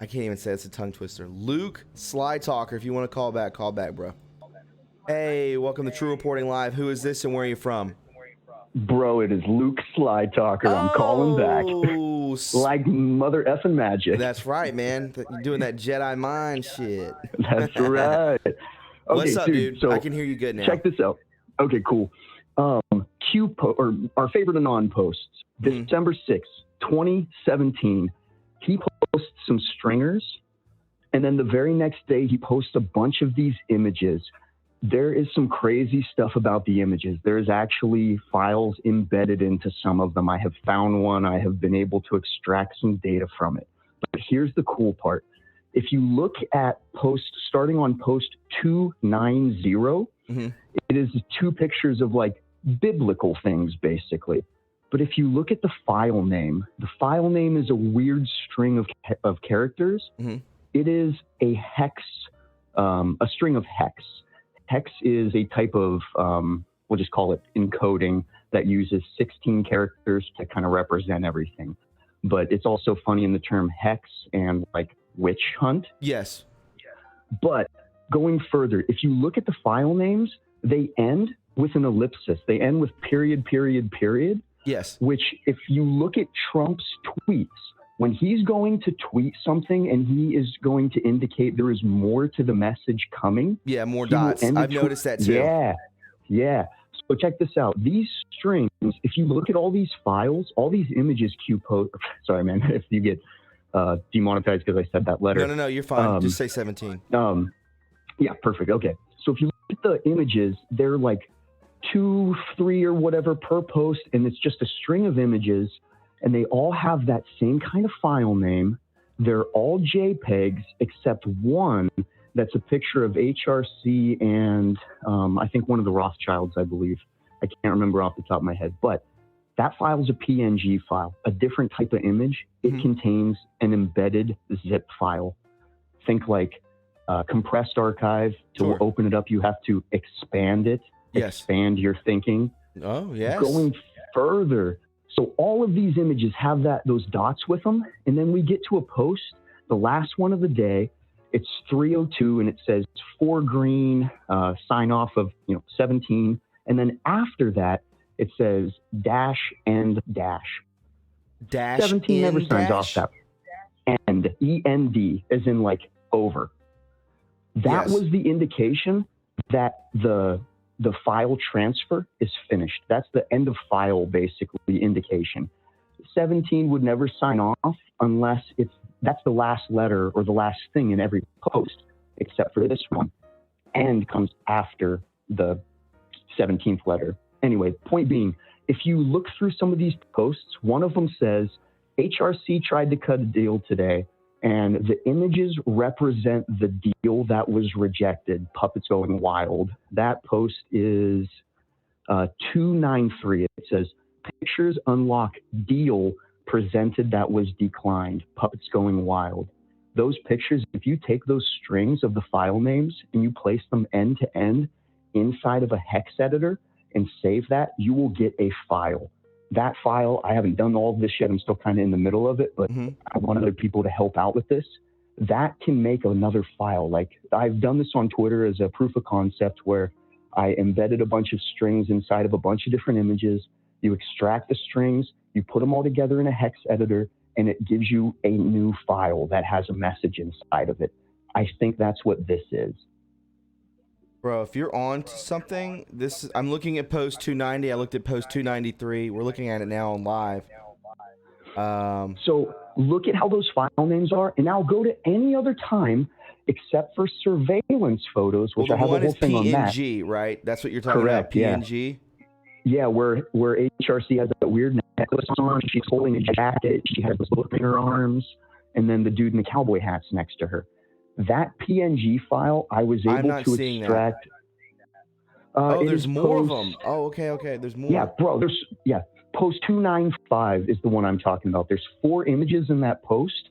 S3: I can't even say it's a tongue twister. Luke Sly Talker. If you want to call back, bro. Hey, welcome to True Reporting Live. Who is this and where are you from?
S7: Bro, it is Luke Sly Talker. I'm calling back. Like mother effing magic.
S3: That's right, man. You're doing that Jedi mind shit.
S7: That's right. Okay,
S3: what's up, dude? So I can hear you good now.
S7: Check this out. Okay, cool. Our favorite Anon posts, December 6th, 2017. He posts some stringers, and then the very next day he posts a bunch of these images. There is some crazy stuff about the images. There's actually files embedded into some of them. I have found one. I have been able to extract some data from it. But here's the cool part. If you look at starting on post 290, it is 2 pictures of like biblical things, basically. But if you look at the file name is a weird string of characters. It is a hex, a string of hex. Hex is a type of, we'll just call it encoding, that uses 16 characters to kind of represent everything. But it's also funny in the term hex and like witch hunt.
S3: Yes.
S7: But going further, if you look at the file names, they end with an ellipsis. They end with period, period, period.
S3: Yes.
S7: Which, if you look at Trump's tweets, when he's going to tweet something and he is going to indicate there is more to the message coming.
S3: Yeah, more dots. I've noticed that too.
S7: Yeah. So check this out. These strings, if you look at all these files, all these images sorry, man, if you get demonetized because I said that letter.
S3: No, you're fine. Just say 17.
S7: Yeah, perfect. Okay. So if you look at the images, they're like 2, 3 or whatever per post, and it's just a string of images, and they all have that same kind of file name. They're all JPEGs except one that's a picture of HRC and I think one of the Rothschilds, I believe. I can't remember off the top of my head, but that file is a PNG file, a different type of image. It contains an embedded zip file. think like compressed archive. To
S3: Sure.
S7: open it up, you have to expand it,
S3: Yes.
S7: expand your thinking.
S3: Oh, yes.
S7: Going further. So all of these images have those dots with them. And then we get to a post, the last one of the day. It's 3:02 and it says 4 green, sign off of 17. And then after that, it says dash and dash.
S3: Dash
S7: 17 never
S3: in
S7: signs
S3: dash?
S7: off that. And END, as in like over. That
S3: Yes.
S7: was the indication that the file transfer is finished. That's the end of file, basically, indication. 17 would never sign off unless that's the last letter or the last thing in every post, except for this one. And comes after the 17th letter. Anyway, point being, if you look through some of these posts, one of them says, HRC tried to cut a deal today, and the images represent the deal that was rejected, Puppets Going Wild. That post is 293. It says, pictures unlock deal presented that was declined, Puppets Going Wild. Those pictures, if you take those strings of the file names and you place them end to end inside of a hex editor and save that, you will get a file. That file, I haven't done all of this yet. I'm still kind of in the middle of it, but I want other people to help out with this. That can make another file. Like, I've done this on Twitter as a proof of concept where I embedded a bunch of strings inside of a bunch of different images. You extract the strings, you put them all together in a hex editor, and it gives you a new file that has a message inside of it. I think that's what this is.
S3: Bro, if you're on to something, I'm looking at post 290. I looked at post 293. We're looking at it now on live.
S7: So look at how those file names are, and now go to any other time except for surveillance photos, which I have a whole thing on that.
S3: PNG, right? That's what you're talking
S7: Correct,
S3: about, PNG?
S7: Yeah, where HRC has that weird necklace on, she's holding a jacket, she has this book in her arms, and then the dude in the cowboy hat's next to her. That PNG file, I was able to extract.
S3: There's more of them. Oh, okay. There's more.
S7: Yeah, bro. Post 295 is the one I'm talking about. There's 4 images in that post,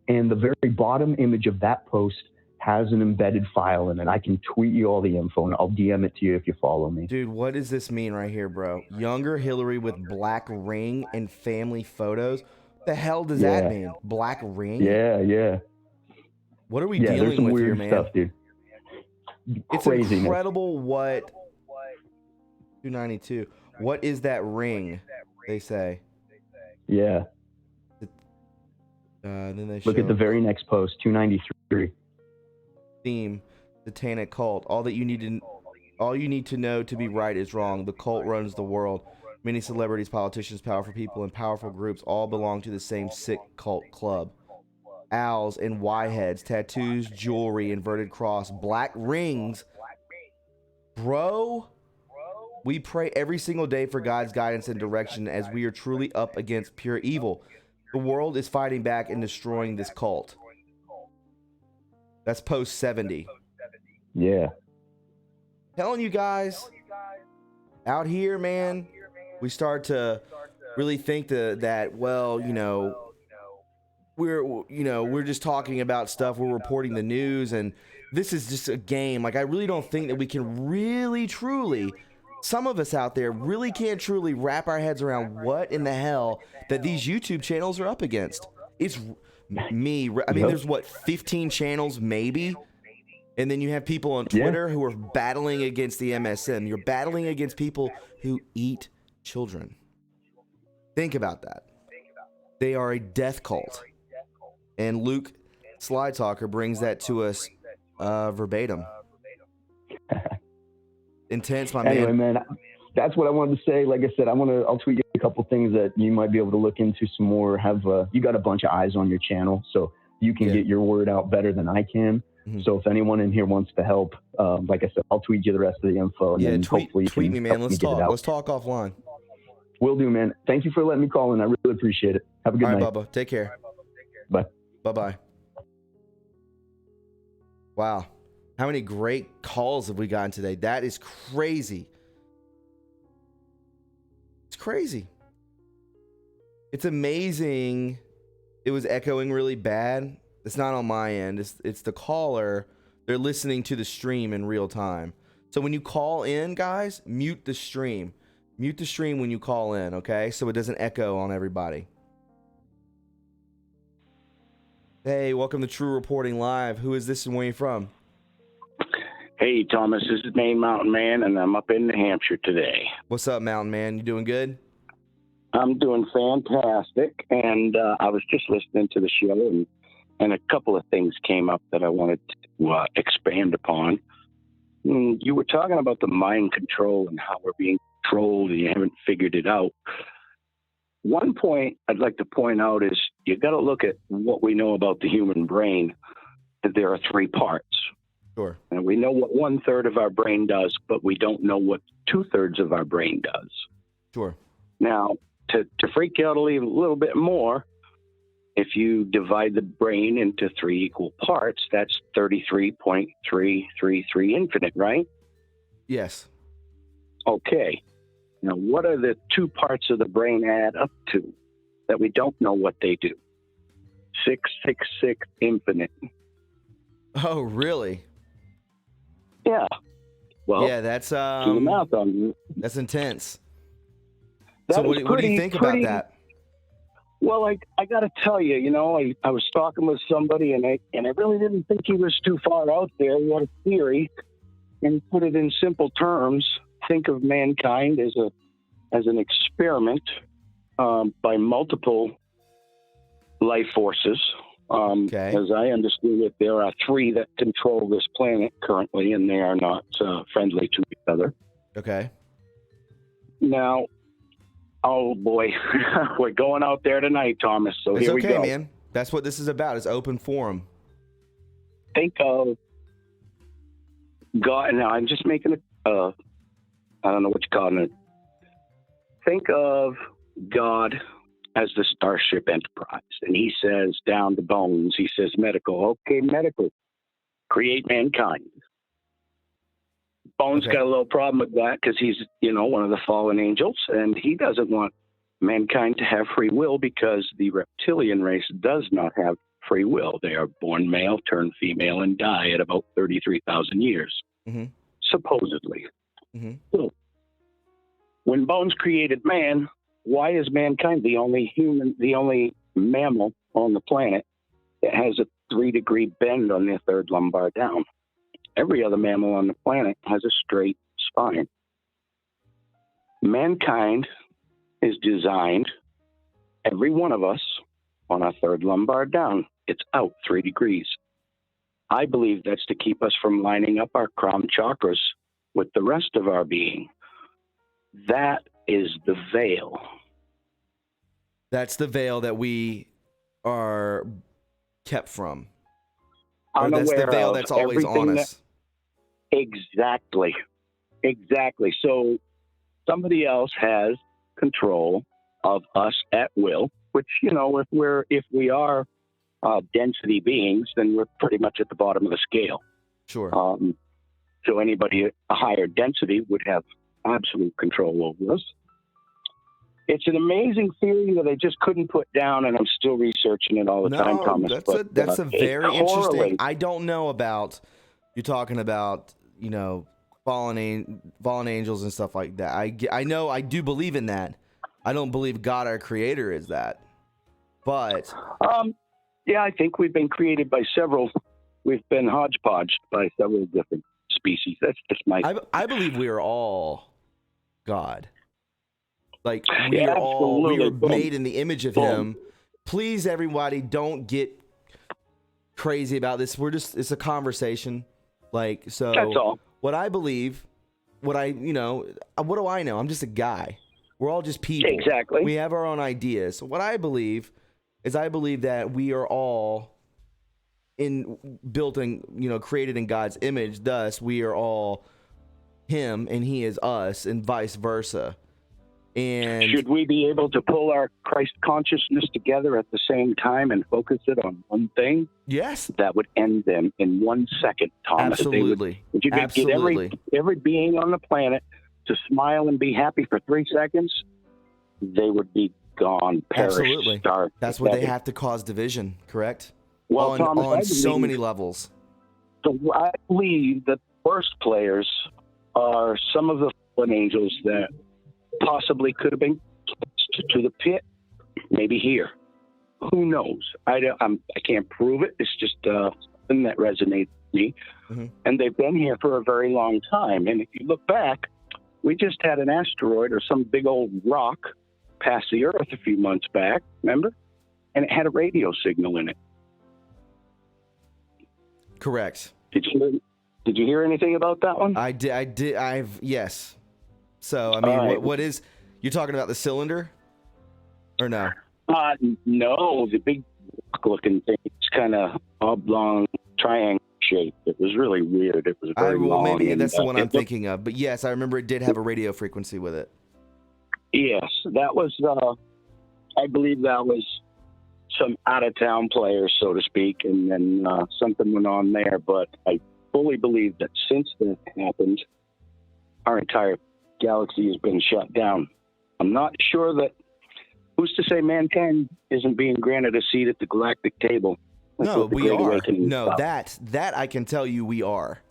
S7: and the very bottom image of that post has an embedded file in it. I can tweet you all the info, and I'll DM it to you if you follow me.
S3: Dude, what does this mean right here, bro? Younger Hillary with black ring and family photos. What the hell does that mean? Black ring?
S7: Yeah.
S3: What are we
S7: there's
S3: dealing
S7: some
S3: with
S7: weird
S3: here, man?
S7: stuff, dude.
S3: It's
S7: Craziness.
S3: incredible what 292. What is that ring? They say.
S7: Yeah.
S3: Then they
S7: Look at the very next post, 293.
S3: Theme: satanic cult. All you need to know to be right is wrong. The cult runs the world. Many celebrities, politicians, powerful people, and powerful groups all belong to the same sick cult club. Owls and Y heads, tattoos, jewelry, inverted cross, black rings. Bro, we pray every single day for God's guidance and direction as we are truly up against pure evil. The world is fighting back and destroying this cult. That's post 70.
S7: Yeah.
S3: Telling you guys, out here, man, we start to really think that well, we're just talking about stuff. We're reporting the news, and this is just a game. Like, I really don't think that we can really, truly, some of us out there really can't truly wrap our heads around what in the hell that these YouTube channels are up against. It's me. I mean, there's 15 channels maybe, and then you have people on Twitter who are battling against the MSM. You're battling against people who eat children. Think about that. They are a death cult. And Luke Sly Talker brings that to us verbatim. Intense, my man.
S7: Anyway, man, that's what I wanted to say. Like I said, I'll tweet you a couple things that you might be able to look into some more. You got a bunch of eyes on your channel, so you can get your word out better than I can. Mm-hmm. So if anyone in here wants to help, like I said, I'll tweet you the rest of the info. And then hopefully
S3: tweet me, man. Let's talk. Let's talk offline.
S7: Will do, man. Thank you for letting me call in. I really appreciate it. Have a good night.
S3: All right, Bubba. Take care.
S7: Bye.
S3: Bye-bye. Wow. How many great calls have we gotten today? That is crazy. It's crazy. It's amazing. It was echoing really bad. It's not on my end. It's the caller. They're listening to the stream in real time. So when you call in, guys, mute the stream. Mute the stream when you call in, okay? So it doesn't echo on everybody. Hey, welcome to True Reporting Live. Who is this and where are you from?
S8: Hey, Thomas, this is Maine Mountain Man, and I'm up in New Hampshire today.
S3: What's up, Mountain Man? You doing good?
S8: I'm doing fantastic, and I was just listening to the show, and a couple of things came up that I wanted to expand upon. You were talking about the mind control and how we're being controlled, and you haven't figured it out. One point I'd like to point out is you got to look at what we know about the human brain. There are 3 parts.
S3: Sure.
S8: And we know what 1/3 of our brain does, but we don't know what 2/3 of our brain does.
S3: Sure.
S8: Now, to freak you out a little bit more, if you divide the brain into 3 equal parts, that's 33.333 infinite, right?
S3: Yes.
S8: Okay. Now, what are the 2 parts of the brain add up to that we don't know what they do? 666 infinite.
S3: Oh, really?
S8: Yeah. Well,
S3: yeah, that's
S8: do the math on you.
S3: That's intense.
S8: That
S3: So
S8: is
S3: what do you think about that?
S8: Well, I got to tell you, I was talking with somebody, and I really didn't think he was too far out there. He had a theory, and put it in simple terms. Think of mankind as an experiment by multiple life forces.
S3: Okay.
S8: As I understand it, there are 3 that control this planet currently, and they are not friendly to each other.
S3: Okay.
S8: Now, oh boy, we're going out there tonight, Thomas. So
S3: It's
S8: here we
S3: okay,
S8: go.
S3: man. That's what this is about. It's open forum.
S8: Think of God. Now, I'm just making I don't know what you call it. Think of God as the Starship Enterprise. And he says, down to bones, he says, medical. Okay, medical. Create mankind. Bones got a little problem with that because he's, one of the fallen angels, and he doesn't want mankind to have free will because the reptilian race does not have free will. They are born male, turn female, and die at about 33,000 years, supposedly.
S3: Mm-hmm.
S8: So, when Bones created man, why is mankind the only mammal on the planet that has a 3-degree bend on their 3rd lumbar down? Every other mammal on the planet has a straight spine. Mankind is designed, every one of us, on our 3rd lumbar down. It's out 3 degrees. I believe that's to keep us from lining up our crown chakras with the rest of our being. That is the veil.
S3: That's the veil that we are kept from. Or that's the veil that's always on us.
S8: Exactly. So somebody else has control of us at will, which, if we are density beings, then we're pretty much at the bottom of the scale.
S3: Sure.
S8: So anybody at a higher density would have absolute control over us. It's an amazing theory that I just couldn't put down, and I'm still researching it all the time, Thomas.
S3: That's a very interesting. I don't know about you're talking about, fallen angels and stuff like that. I know I do believe in that. I don't believe God, our Creator, is that. But
S8: yeah, I think we've been created by several. We've been hodgepodged by several different species. That's just my.
S3: I believe we are all God. Like we were made in the image of Him. Please, everybody, don't get crazy about this. It's a conversation. That's all. What I believe, what do I know? I'm just a guy. We're all just people.
S8: Exactly.
S3: We have our own ideas. So what I believe is that we are all created in God's image. Thus, we are all Him and He is us, and vice versa. And
S8: should we be able to pull our Christ consciousness together at the same time and focus it on one thing?
S3: Yes.
S8: That would end them in 1 second, Thomas.
S3: Absolutely.
S8: Would you get every being on the planet to smile and be happy for 3 seconds? They would be gone, perished,
S3: absolutely.
S8: starved.
S3: That's where they have to cause division, correct?
S8: Well, Thomas, I
S3: on so
S8: believe-
S3: many levels.
S8: So I believe that the worst players are some of the fallen angels that possibly could have been to the pit, maybe here. Who knows? I can't prove it. It's just something that resonates with me.
S3: Mm-hmm.
S8: And they've been here for a very long time. And if you look back, we just had an asteroid or some big old rock pass the Earth a few months back, remember? And it had a radio signal in it.
S3: Correct.
S8: Did you hear anything about that one?
S3: I did. Yes. So, I mean,
S8: All right.
S3: what is, you're talking about the cylinder or no?
S8: No, the big rock-looking thing. It's kind of oblong, triangle shaped. It was really weird. It was very long.
S3: Maybe
S8: and,
S3: that's the one I'm
S8: looked-
S3: thinking of. But yes, I remember it did have a radio frequency with it.
S8: Yes, that was, I believe that was some out-of-town players, so to speak, and then something went on there. But I fully believe that since that happened, our entire galaxy has been shut down. I'm not sure that, who's to say mankind isn't being granted a seat at the galactic table? That's
S3: No,
S8: what the
S3: we
S8: Great
S3: are.
S8: Awakening is
S3: No,
S8: about.
S3: that I can tell you we are.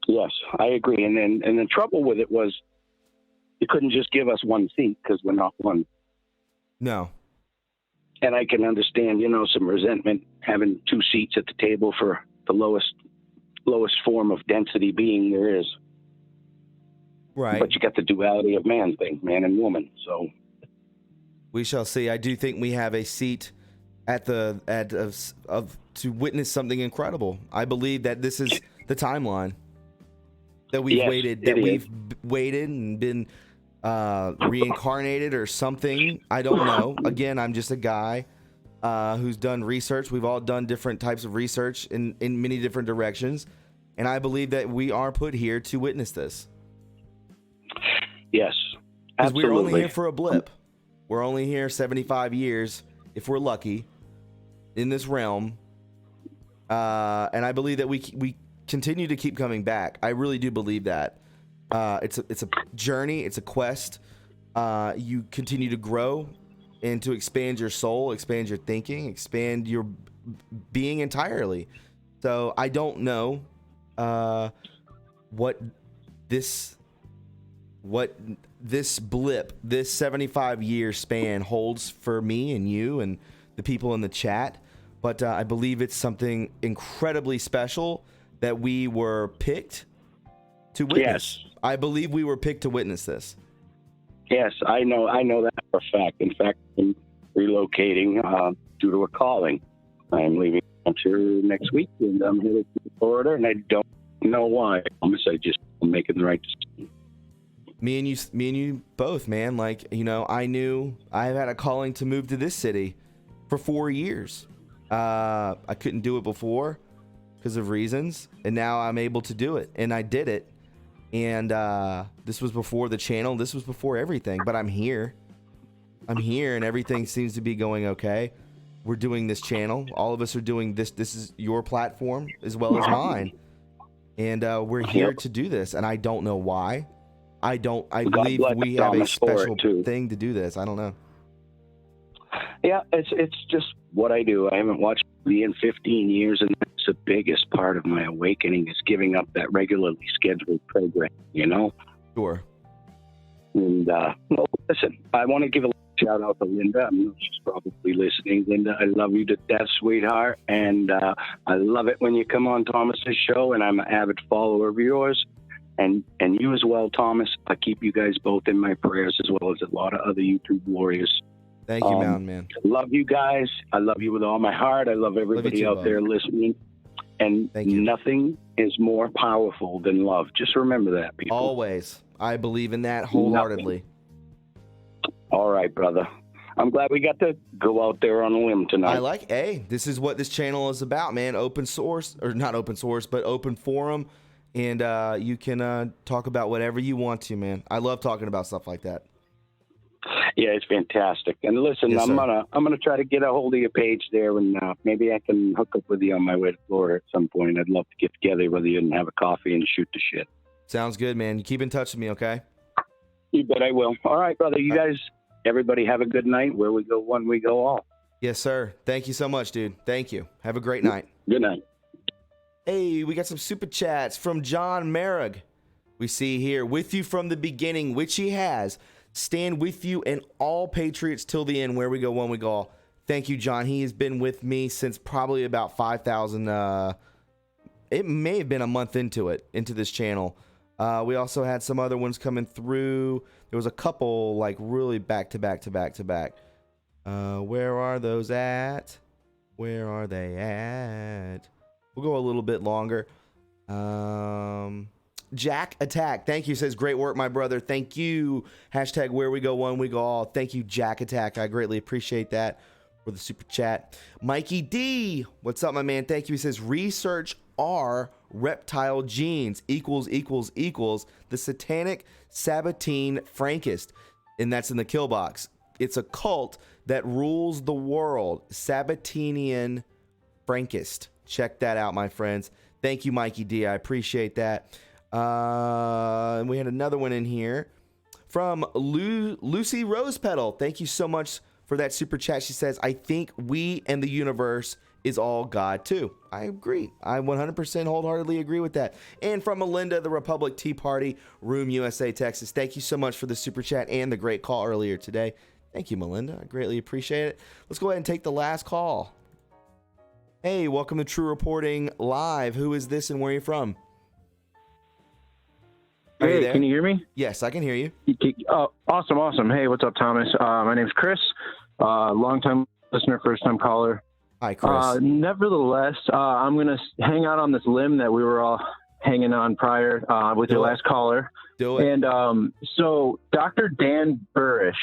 S8: Yes, I agree. And the trouble with it was you couldn't just give us one seat because we're not one.
S3: No.
S8: And I can understand, some resentment having two seats at the table for the lowest form of density being there is.
S3: Right.
S8: But you got the duality of man thing, man and woman. So
S3: We shall see. I do think we have a seat at to witness something incredible. I believe that this is the timeline that we've
S8: Yes,
S3: waited,
S8: it is.
S3: waited and been reincarnated or something. I don't know. Again, I'm just a guy who's done research. We've all done different types of research in many different directions, and I believe that we are put here to witness this.
S8: yes,
S3: Because
S8: absolutely.
S3: we're only here for a blip. We're only here 75 years, if we're lucky, in this realm. And I believe that we continue to keep coming back. I really do believe that. It's a journey. It's a quest. You continue to grow and to expand your soul, expand your thinking, expand your being entirely. So I don't know what this blip, this 75-year span holds for me and you and the people in the chat. But I believe it's something incredibly special that we were picked to witness.
S8: Yes.
S3: I believe we were picked to witness this.
S8: Yes, I know that for a fact. In fact, I'm relocating due to a calling. I'm leaving here next week, and I'm headed to Florida, and I don't know why. I'm just making the right decision.
S3: Me and you both, man. Like, I knew I had a calling to move to this city for 4 years. I couldn't do it before because of reasons, and now I'm able to do it, and I did it. And this was before the channel. This was before everything, but I'm here. And everything seems to be going okay. We're doing this channel. All of us are doing this. This is your platform as well as mine. And we're here to do this, and I don't know why. I believe
S8: bless
S3: we have a
S8: Thomas for it,
S3: special
S8: too.
S3: thing to do this. I don't know.
S8: Yeah, it's just what I do. I haven't watched TV in 15 years, and that's the biggest part of my awakening is giving up that regularly scheduled program,
S3: Sure.
S8: And, well, listen, I want to give a shout out to Linda. I know she's probably listening. Linda, I love you to death, sweetheart. And I love it when you come on Thomas's show, and I'm an avid follower of yours. And you as well, Thomas. I keep you guys both in my prayers, as well as a lot of other YouTube warriors.
S3: Thank you, Mountain Man.
S8: Love you guys. I love you with all my heart. I love everybody
S3: too,
S8: out
S3: bud.
S8: there listening. And
S3: Thank you.
S8: nothing is more powerful than love. Just remember that, people.
S3: Always. I believe in that wholeheartedly.
S8: All right, brother. I'm glad we got to go out there on a limb tonight.
S3: This is what this channel is about, man. Open source, or not open source, but open forum. And you can talk about whatever you want to, man. I love talking about stuff like that.
S8: Yeah, it's fantastic. And listen,
S3: Yes,
S8: I'm
S3: sir.
S8: gonna try to get a hold of your page there, and maybe I can hook up with you on my way to Florida at some point. I'd love to get together with you and have a coffee and shoot the shit.
S3: Sounds good, man. You keep in touch with me, okay?
S8: You bet I will. All right, brother. You guys, everybody have a good night. Where we go one, we go all.
S3: Yes, sir. Thank you so much, dude. Thank you. Have a great night.
S8: Good night.
S3: Hey, we got some super chats from John Merrick. We see here, with you from the beginning, which he has. Stand with you and all Patriots till the end. Where we go, one we go all. Thank you, John. He has been with me since probably about 5,000. It may have been a month into this channel. We also had some other ones coming through. There was a couple like really back to back. Where are those at? Where are they at? We'll go a little bit longer. Jack Attack, thank you. Says, great work, my brother. Thank you. Hashtag where we go, one we go all. Thank you, Jack Attack. I greatly appreciate that for the super chat. Mikey D, what's up, my man? Thank you. He says, research our reptile genes equals the satanic Sabbatine Frankist. And that's in the kill box. It's a cult that rules the world. Sabbatinian Frankist. Check that out, my friends. Thank you, Mikey D. I appreciate that. And we had another one in here from Lucy Rosepetal. Thank you so much for that super chat. She says, I think we and the universe is all God too. I agree. I 100% wholeheartedly agree with that. And from Melinda, the Republic Tea Party, Room USA, Texas. Thank you so much for the super chat and the great call earlier today. Thank you, Melinda. I greatly appreciate it. Let's go ahead and take the last call. Hey, welcome to True Reporting Live. Who is this and where are you from?
S9: Hey, can you hear me?
S3: Yes, I can hear you.
S9: Oh, awesome. Hey, what's up, Thomas? My name's Chris. Long-time listener, first-time caller.
S3: Hi, Chris.
S9: Nevertheless, I'm going to hang out on this limb that we were all hanging on prior with your last caller.
S3: Do it.
S9: And so Dr. Dan Burish,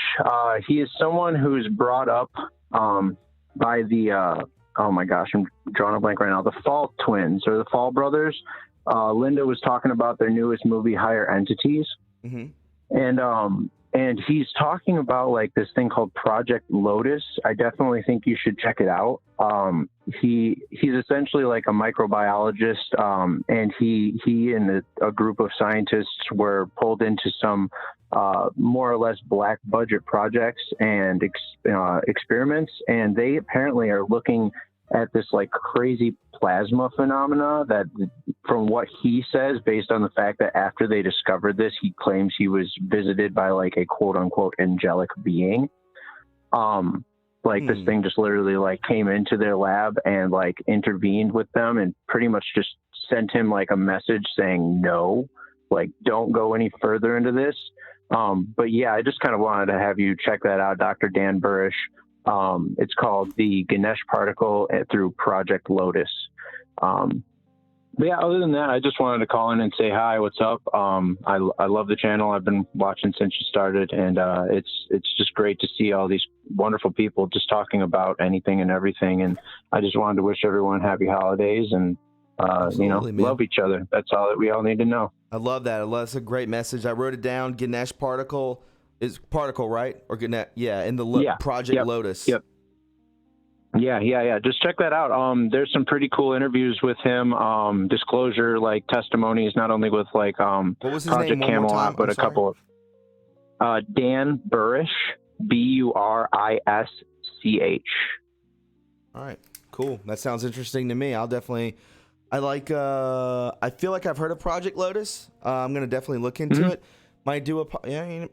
S9: he is someone who's brought up by the, oh my gosh, I'm drawing a blank right now, the Fall twins or the Fall brothers. Linda was talking about their newest movie, Higher Entities.
S3: Mm-hmm.
S9: And he's talking about like this thing called Project Lotus. I definitely think you should check it out. He's essentially like a microbiologist, and he and a group of scientists were pulled into some more or less black budget projects and experiments, and they apparently are looking at this like crazy plasma phenomena that, from what he says, based on the fact that after they discovered this, he claims he was visited by like a quote unquote angelic being. This thing just literally like came into their lab and like intervened with them and pretty much just sent him like a message saying, no, like don't go any further into this. But yeah, I just kind of wanted to have you check that out. Dr. Dan Burish. It's called the Ganesh Particle through Project Lotus. But yeah, other than that, I just wanted to call in and say hi. What's up? I love the channel. I've been watching since you started, and it's just great to see all these wonderful people just talking about anything and everything. And I just wanted to wish everyone happy holidays and man. Love each other. That's all that we all need to know.
S3: I love that. That's a great message. I wrote it down. Ganesh Particle is particle, right? Or Ganesh? Yeah, in the Project Lotus.
S9: Yep. Yeah. Just check that out. There's some pretty cool interviews with him. Disclosure, like testimonies, not only with like what
S3: was his
S9: Project
S3: name?
S9: Camelot, but a couple of Dan Burish, Burisch.
S3: All right, cool. That sounds interesting to me. I feel like I've heard of Project Lotus. I'm gonna definitely look into it. Might do it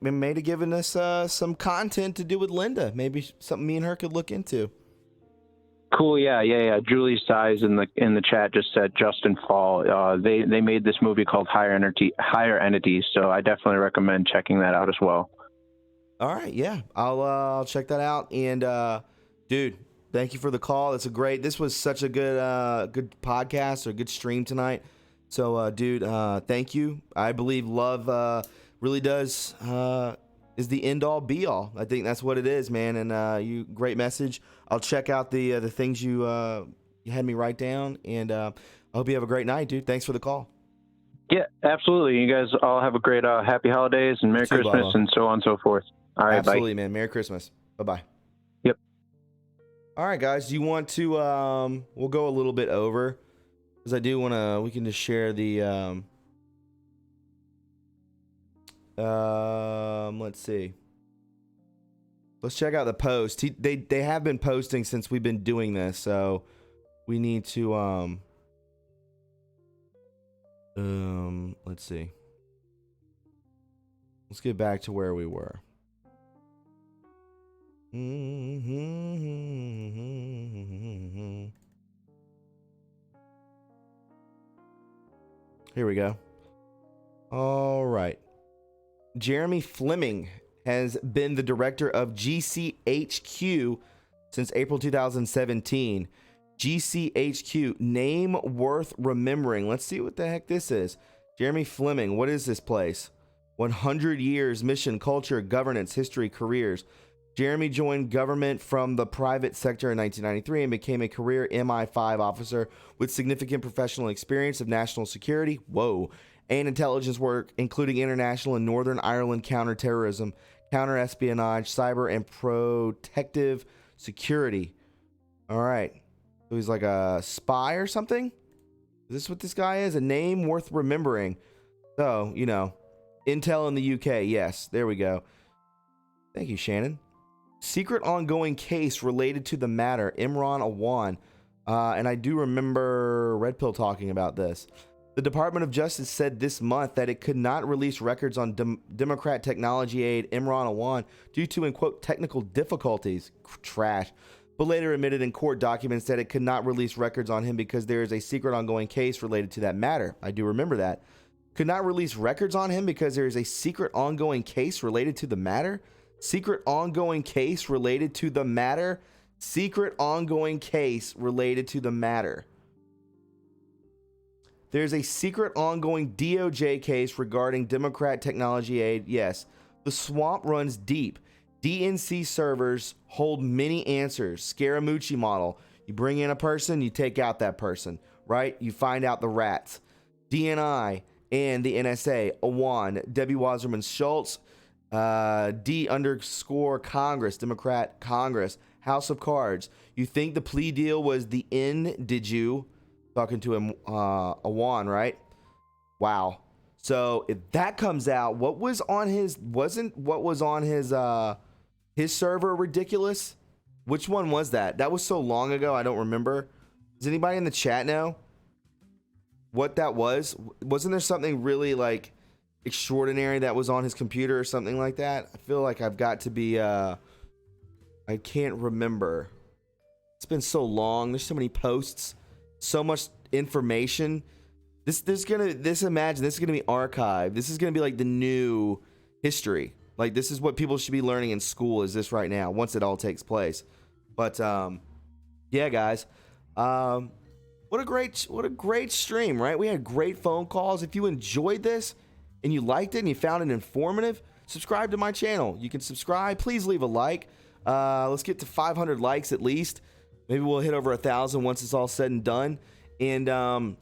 S3: may have given us some content to do with Linda. Maybe something me and her could look into.
S9: Cool, yeah. Julie Size in the chat just said Justin Fall. They made this movie called Higher Entities, so I definitely recommend checking that out as well.
S3: All right, yeah, I'll check that out. And dude, thank you for the call. This was such a good podcast or good stream tonight. So, dude, thank you. I believe love really does is the end all be all. I think that's what it is, man. And great message. I'll check out the things you had me write down, and I hope you have a great night, dude. Thanks for the call.
S9: Yeah, absolutely. You guys all have a great happy holidays and Merry Christmas and so on and so forth. All right,
S3: absolutely,
S9: bye.
S3: Man. Merry Christmas. Bye-bye.
S9: Yep.
S3: All right, guys. Do you want to? We'll go a little bit over because I do want to. We can just share the. Let's see. Let's check out the post. They have been posting since we've been doing this, so we need to let's see. Let's get back to where we were. Here we go. All right. Jeremy Fleming has been the director of GCHQ since April 2017. GCHQ, name worth remembering. Let's see what the heck this is. Jeremy Fleming, what is this place? 100 years, mission, culture, governance, history, careers. Jeremy joined government from the private sector in 1993 and became a career MI5 officer with significant professional experience of national security, and intelligence work, including international and Northern Ireland counterterrorism, counter-espionage, cyber, and protective security. All right. So he's like a spy or something? Is this what this guy is? A name worth remembering. So, you know, Intel in the UK. Yes, there we go. Thank you, Shannon. Secret ongoing case related to the matter, Imran Awan. And I do remember Red Pill talking about this. The Department of Justice said this month that it could not release records on Democrat technology aide Imran Awan due to, in quote, technical difficulties. Trash. But later admitted in court documents that it could not release records on him because there is a secret ongoing case related to that matter. I do remember that. Could not release records on him because there is a secret ongoing case related to the matter? Secret ongoing case related to the matter? Secret ongoing case related to the matter. There's a secret ongoing DOJ case regarding Democrat technology aid. Yes, the swamp runs deep. DNC servers hold many answers. Scaramucci model. You bring in a person, you take out that person, right? You find out the rats. DNI and the NSA. Awan, Debbie Wasserman Schultz, D_Congress, Democrat Congress, House of Cards. You think the plea deal was the end, did you? Talking to him, Awan, right? Wow. So if that comes out, what was on his server ridiculous? Which one was that? That was so long ago, I don't remember. Does anybody in the chat know what that was? Wasn't there something really like extraordinary that was on his computer or something like that? I feel like I've got to be I can't remember. It's been so long. There's so many posts, so much information. This is gonna be archived. This is gonna be like the new history. Like, this is what people should be learning in school, is this right now, once it all takes place. But yeah, guys, what a great stream, right? We had great phone calls. If you enjoyed this and you liked it and you found it informative, subscribe to my channel. You can subscribe. Please leave a like. Let's get to 500 likes at least. Maybe we'll hit over 1,000 once it's all said and done. And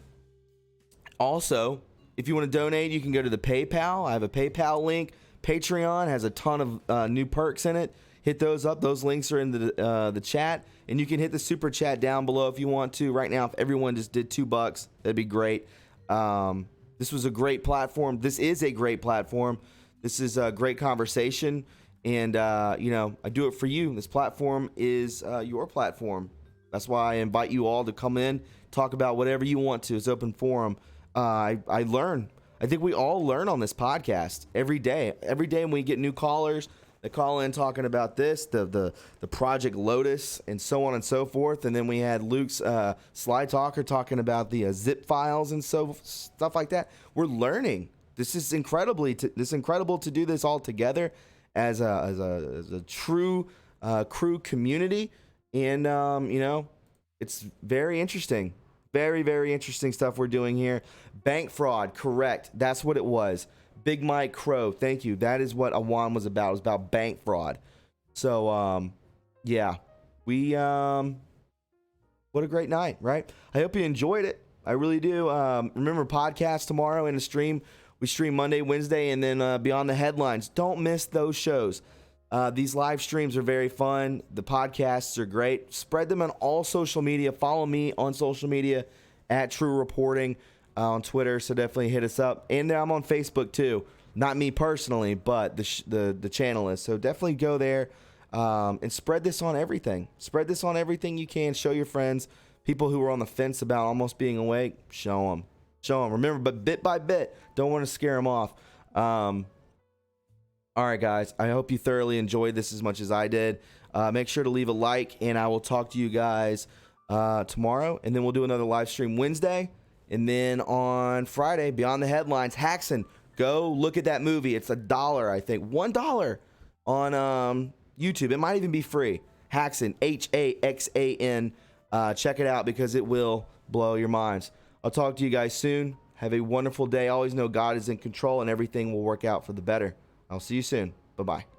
S3: also, if you want to donate, you can go to the PayPal. I have a PayPal link. Patreon has a ton of new perks in it. Hit those up. Those links are in the chat. And you can hit the super chat down below if you want to. Right now, if everyone just did $2, that'd be great. This was a great platform. This is a great platform. This is a great conversation. And, you know, I do it for you. This platform is your platform. That's why I invite you all to come in, talk about whatever you want to. It's open forum. I learn. I think we all learn on this podcast every day. Every day when we get new callers, they call in talking about this, the Project Lotus, and so on and so forth. And then we had Luke's Sly Talker talking about the zip files and stuff like that. We're learning. This is incredible to do this all together as a true crew community. And you know, it's very interesting. Very, very interesting stuff we're doing here. Bank fraud, correct. That's what it was. Big Mike Crow, thank you. That is what Awan was about. It was about bank fraud. So, yeah. We, what a great night, right? I hope you enjoyed it. I really do. Remember, podcast tomorrow in the stream. We stream Monday, Wednesday, and then Beyond the Headlines. Don't miss those shows. These live streams are very fun. The podcasts are great. Spread them on all social media. Follow me on social media at TRUreporting on Twitter. So definitely hit us up. And I'm on Facebook too. Not me personally, but the channel is. So definitely go there. and spread this on everything. Spread this on everything you can. Show your friends, people who are on the fence about almost being awake. Show them. Show them. Remember, but bit by bit, don't want to scare them off. All right, guys. I hope you thoroughly enjoyed this as much as I did. Make sure to leave a like, and I will talk to you guys tomorrow, and then we'll do another live stream Wednesday, and then on Friday, Beyond the Headlines, Haxan. Go look at that movie. It's $1, I think. $1 on YouTube. It might even be free. Haxan, Haxan. Check it out because it will blow your minds. I'll talk to you guys soon. Have a wonderful day. Always know God is in control and everything will work out for the better. I'll see you soon. Bye-bye.